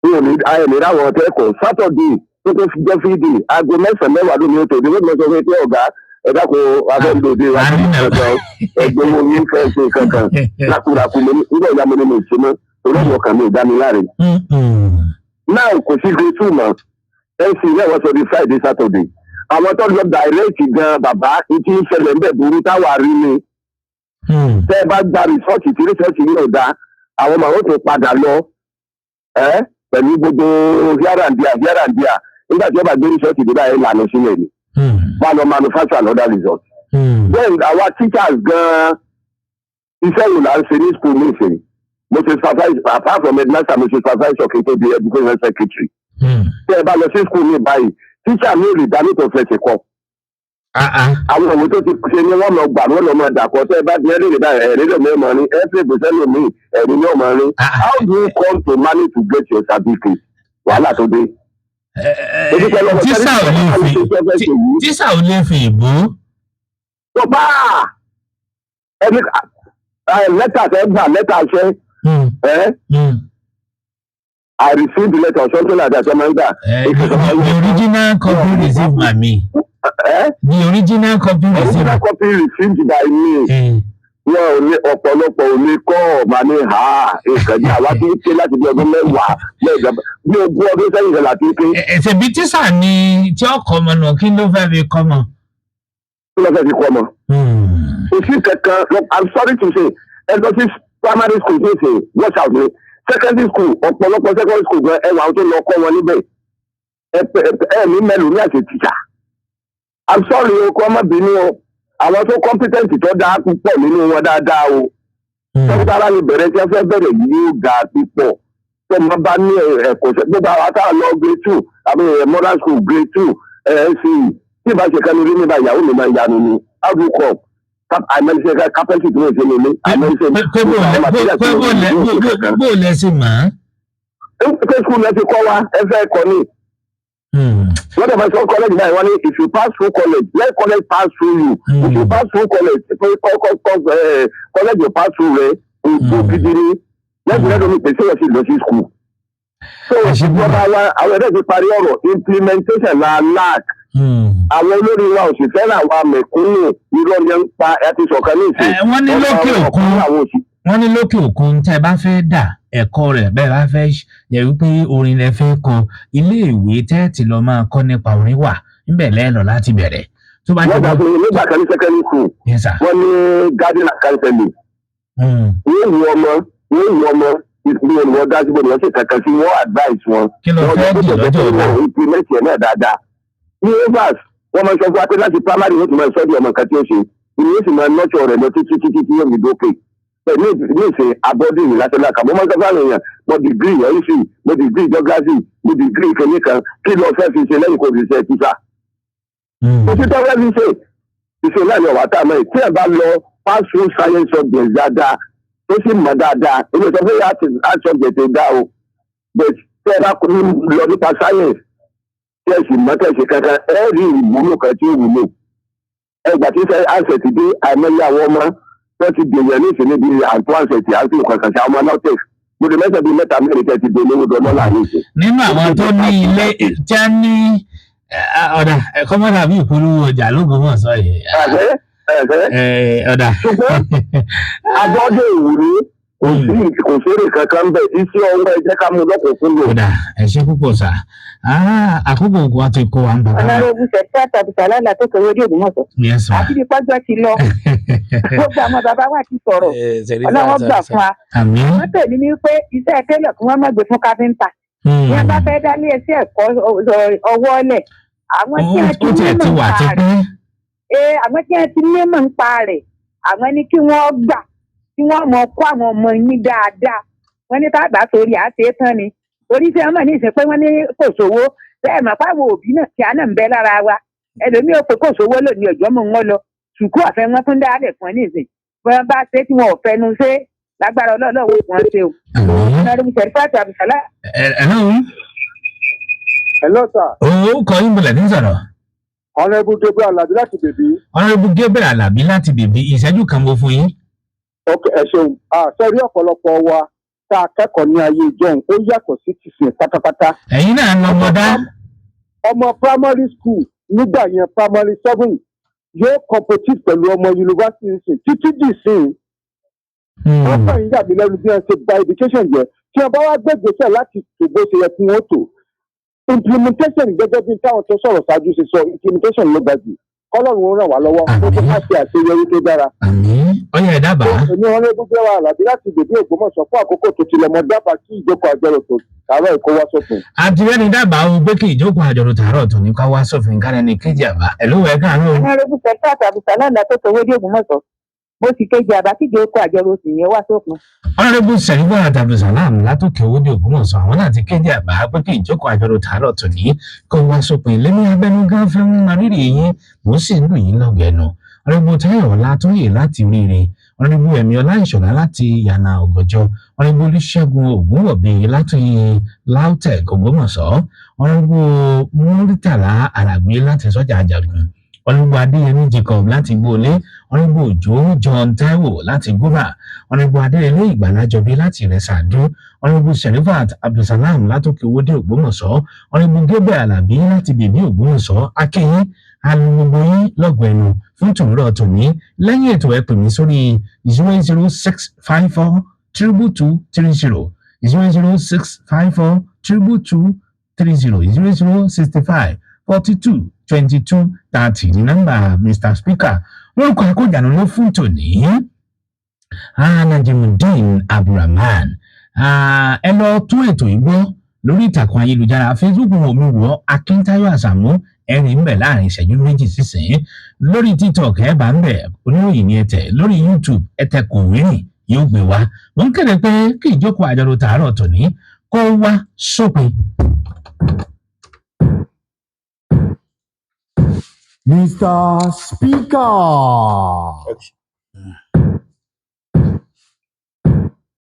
ní ayẹyẹ láwọn ọ̀tẹ́kọ̀ọ́ Saturday tó tó fi jẹ́ fídì aago 9-10 ló ní ètò ìdíwọ́ ìgbọ́sọ̀ pé ọ̀gá ẹ̀dá kò abẹ́ńdòdè ẹgbẹ́ mo ní fẹ́ ṣe kankan lákùrakù nígbà ìyá mi ní mo ṣe mọ́ olóòwò kan mi ò dá mi láre. Náà kò sí grade 2 mọ́ NC náà wọ́n sọ di Friday Saturday àwọn tó lọ direct gan bàbá ìtí ń ṣẹlẹ̀ ń bẹ̀ burú táwa rí ni. Tẹ́ ẹ bá gba rìsọ́ọ̀tì tí rìsọ́ọ̀tì yìí ò dá àwọn màá ó tó padà lọ pẹ̀lú gbogbo híáràndíà nígbà tí wọ́n bá gbé rìsọ́ọ̀tì dé báyìí lànà sílẹ̀ ni. Wọ́n lọ manufacture another result. Then our teachers gan iṣẹ́ wò là ń ṣe ní school ní ìsìn. Mo ṣe supervise apart from headmaster mo ṣe supervise ọ̀kẹ́ tó di education secretary. Tẹ́ ẹ bá lọ sí school ní báyìí teacher mi ò lè dá nítorí fẹsẹ̀ kọ. Àwọn òwe tó ti ṣe ni wọ́n lọ gbà wọ́n lọ máa dàpọ̀ tẹ́ ẹ bá di ẹ̀rí ìdá ẹ̀rí lọ́mọ ẹ̀mọ́ ní ẹ̀fẹ̀ ìgbésẹ̀ lómi ẹ̀rí ní ọmọ rí. How do you come to manage to get your certificate? Wàhálà tó dé. Tíṣà ò lè fi ìbò. Tó bá ẹni lẹ́tà tẹ́ gbà lẹ́tà ṣẹ́. I received the letter or something like that. The original copy received by me. The original copy received by me. Wọ́n ò ní ọ̀pọ̀lọpọ̀ ò ní kọ́ ọ̀ma ní ìkànnì àwa tí ń ké láti bí ọdún mẹ́wàá bí ogún ọdún sẹ́yìn ìgbàlá tí ń ké. Ṣèbí tíṣà ni tí ó kọ́ ọmọ náà kí ló fẹ́ fi kọ́ ọmọ? Kí ló fẹ́ fi kọ́ ọmọ? Òsì kankan I'm sorry to say ẹgbẹ́ tí primary school ṣe ṣe watch out ni. Secondary school ọ̀pọ̀lọpọ̀ secondary school gan ẹwà tó lọ kọ́ wọn níbẹ̀ ní mẹ́lò ní àṣẹ tíṣà. I'm sorry o kọ́ ọmọbìnrin o àwọn tó competent tó dáa púpọ̀ nínú wọn dáadáa o. Tọ́kítàrà ni bẹ̀rẹ̀ tí wọ́n fẹ́ bẹ̀rẹ̀ yìí ó ga púpọ̀ tó máa bá ní ẹ̀kọ́ gbogbo àwọn àtàwọn lọ grade 2 àbí modern school grade 2 NCE tí ìbá ṣe kánú rí nígbà ìyàwó mi máa yanu ni how do you come? Àìmọ̀lẹ́sẹ̀ kápẹ́ntì tí mo ṣe lè ní. Bó lẹ sí màá. Ṣé skul lẹ ti kọ́ wa ẹ fẹ́ kọ́ ni? Wọ́n dẹ̀ fẹ́ sọ college náà wọ́n ní if you pass through college let college pass through you. If you pass through college college you pass through rẹ̀ òkú gidi ni lẹ́sìn lẹ́dọ̀ mi pèsè wọ́n sì lọ sí skul. So ìjọba wa àwọn ẹ̀dẹ́ ti parí ọ̀rọ̀ implementation na lack. Àwọn olórí wa ò sì fẹ́ràn àwọn mẹ̀kúnnù irọ́ ni ń pa ẹtì sọ̀kan ní ìsìn. Wọ́n ní lókè òkun tẹ́ ẹ bá fẹ́ dà ẹ̀kọ́ rẹ̀ bẹ́ẹ̀ bá fẹ́ yẹ wípé orin lẹ fẹ́ kọ ilé ìwé tẹ́ẹ̀tì lọ máa kọ́ nípa orin wà níbẹ̀ lẹ́ẹ̀lọ láti bẹ̀rẹ̀. Nígbà kan ní secondary school wọ́n ní garden and counseling. Wọ́n wù ọmọ ìpínlẹ̀ wọn dájúbọ̀ ni wọ́n ṣe kankan sí wọ́n advice wọn. Kí ló fẹ́ dì lọ́jọ́ ọ̀la? Implement yẹn náà dáadáa. Ní overs wọ́n máa ń sọ fún wa pé láti primary wọ́n ti máa ń sọ́ọ́dì ọmọ nǹkan tí ó ṣe ìlú yóò sì máa nọ́ọ̀tọ̀ rẹ̀ lọ títí yóò fi dókè. Pẹ̀lú ní ìsìn abọ́dé ìlú láti láka mo máa ń sọ fún àwọn èèyàn mo degree history mo degree geography mo degree kìíní kan kí lọ fẹ́ fi ṣe lẹ́yìn kò fi ṣe tíṣà. Mo ti tọ́ fẹ́ fi ṣe ìṣe náà ni ọ̀wá tá a mọ̀ tí ẹ bá lọ pass through science subject dáadáa tó sì mọ̀ dáadáa ilé ìsọ fún art subject dá o but tí ẹ bá lọ nípa science tí ẹ sì mọ̀ tẹ̀sí kankan ẹ rí ìwúlò kan tí ó wúlò. Ẹgbà tí sẹ́ ansẹ̀ ti dé àìmọye àwọn ọmọ wọ́n ti dèèyàn ní ìsìn níbi àǹtó ansẹ̀ tí àǹtó kankan sí àwọn ọmọ náà tẹ̀. Gbọdọ̀ mẹ́sàn-án bíi mẹ́ta mẹ́rin tẹ̀ ti dé olówó dọ́lọ́ láàrin ìsìn. Nínú àwọn tó ní ilé tí a ní ọ̀dà ẹ̀kọ́ mọ́ta bí ìpolówó ọjà lóògùn mọ̀ sọ yìí. Ọ̀dà. Ṣùgbọ́n abọ́dé ìwúrí kò sérè kankan bẹ̀ iṣẹ́ ọwọ́ ẹ jẹ́ ká mú lọ́kùnkúndùn. Ọ̀dà ẹ ṣé púpọ̀ sà. Àkókò nǹkan wa ti kó wa ń bàbá. Ọlọ́run ṣẹ̀ṣẹ̀ àtàbùsà lọ́la tó kọ̀wé dé Ògbómọ̀ṣọ́. Yes ma. Àti bí pọ́jọ́ ti lọ. Gbogbo àwọn bàbá wa ti sọ̀rọ̀. Ọlọ́run gbà fún wa. Àmín. Wọ́n tẹ̀lé ní pé iṣẹ́ tẹ́lẹ̀ kí wọ́n má gbé fún káfíńtà. Ní a bá fẹ́ dálé iṣẹ́ ẹ̀kọ́ ọwọ́ lẹ̀. Àwọn tí wọ́n ti ní mọ̀ ń pa rẹ̀. Àwọn tí wọ́n ti ní mọ̀ ń pa rẹ̀. Àwọn ni kí wọ́n gbà kí wọ́n mọ̀ kó àwọn ọmọ yín dáadáa. wọ́n ní ká gbà sórí àṣẹ tán ni torí tí wọ́n mọ̀ ní ìsìn pé wọ́n ní kò sówó bẹ́ẹ̀ mọ̀ fáwọn òbí náà tí a náà ń bẹ lára wa ẹlòmíì ò pé kò sówó lónìí ọjọ́ mọ̀ wọ́n lọ ṣùkú ọ̀fẹ́ wọn tún dálẹ̀ fún ní ìsìn bọ́n bá ṣe tí wọn ò fẹnu ṣe lágbára ọlọ́ọ̀lọ́wọ́ wọn ṣe o. Hello sir. ó kọ yín bọ̀lẹ̀ ní sọ̀rọ̀. Honourable Gabriel Alabi láti bèbí. Honourable Gabriel Alabi láti bèbí ìṣẹ́jú kan mo fún yín. Ok, ẹ ṣeun. Sẹ́rí ọ̀pọ̀lọpọ̀ wa tá a kẹ́kọ̀ọ́ ní ayé ìjọun ó yàtọ̀ sí tìsín pátápátá. Ẹ̀yin náà ń lọ mọ́dá. Ọmọ primary school nígbà yẹn primary 7 yóò compete pẹ̀lú ọmọ yunifásitì títí dì sí i. Wọ́n kàn yín yàgbé lẹ́nu bí wọ́n ṣe gba education jẹ́ tí wọ́n bá wá gbégbèsè láti tò bó ṣe yẹ kí wọ́n tò. Implementation gẹ́gẹ́ bí táwọn tó sọ̀rọ̀ ṣáájú ṣe sọ implementation ló gbajù kọ́lọ́run ràn wá lọ́wọ́ kó tó má ṣe àṣeyọrí tó dára. Àmín. Ọyọ ẹ̀ dábàá. Èmi wọn lé gbogbo wa Àlàbí láti bèbí Ògbómọ̀ṣọ́ fún àkókò tó ti lọ́mọ dábàá kí ìjókòó àjọrò tó tààrọ̀ èkó wá sófin. Àtìrẹ́ni dábàá o pé kí ìjókòó àjọrò tààrọ̀ tó ní ká wá sófin kárẹ́ ní kejì àbá. Ẹ̀lú ẹ̀ káàánú. Honourable Sẹ̀kẹ́ àtàbùsà náà la tó tọwé dé Ògbómọ̀ṣọ́ bó ti kejì àbá kí ìjókòó àjọrò sì yẹn wá sófin. Honourable Sẹ̀rígbọ́n Àtàbùsàlám látòkè owó dé Ògbómọ̀ṣọ́ àwọn náà ti kéde àbá pé kí ìjókòó àjọrò tààrọ̀ tó ní kó wá sópin lẹ́mí abẹnugan fẹ́ ń marírì yín mò ń sì lù yín lọ́gẹ̀ẹ́nu. Honourable Táyọ̀ Ọlátóyè láti Oríire, Honourable Ẹ̀mí Ọláìṣọ̀lá láti Yànà Ọ̀gọ́jọ́, Honourable Olúṣẹ́gun Ògúnwọ̀bí láti LAUTECH Ògbómọ̀ṣọ́, Honourable Múrítàlá Àràgbé láti Sọ́jà Àjàgùn, Honourable Adéyẹmí Jacob láti Gbóolé, Honourable Òjó John Táíwò láti Gúbà, Honourable Adéyẹlé Ìgbàlájọbí láti Ìrẹsàdú, Honourable Sherifat Abdulsalam látòkè Owódé Ògbómọ̀ṣọ́, Honourable Gabriel Alabi láti bèbí Ògbómọ̀ṣọ́. Akínyín alùpùpù yín lọ́gọ̀ ẹnu fún tòwúrọ̀ tòní lẹ́yìn ètò ẹ pè mí sórí 00654 22230 00654 22230 0065 42 22 30 ní nọ́mbà Mr. Speaker lórúkọ akójànú ló fún tòní Najimudeen Abdulrahman. Ẹ lọ tún ètò ìgbọ́ lórí ìtàkùn ayélujára Facebook omi wọ Akíntayọ̀ Àsàmú ẹ̀rìn ń bẹ̀ láàrin ìṣẹ́jú méjì sísìn lórí TikTok ẹ̀ bá ń bẹ̀ oníròyìn ní ẹ̀tẹ̀ lórí YouTube ẹ̀tẹ̀ kò wérìn yóò gbé wá. Mo ń kéde pé kí ìjókòó àjọrò tààrọ̀ tòní kó wá sópin. Mr. Speaker.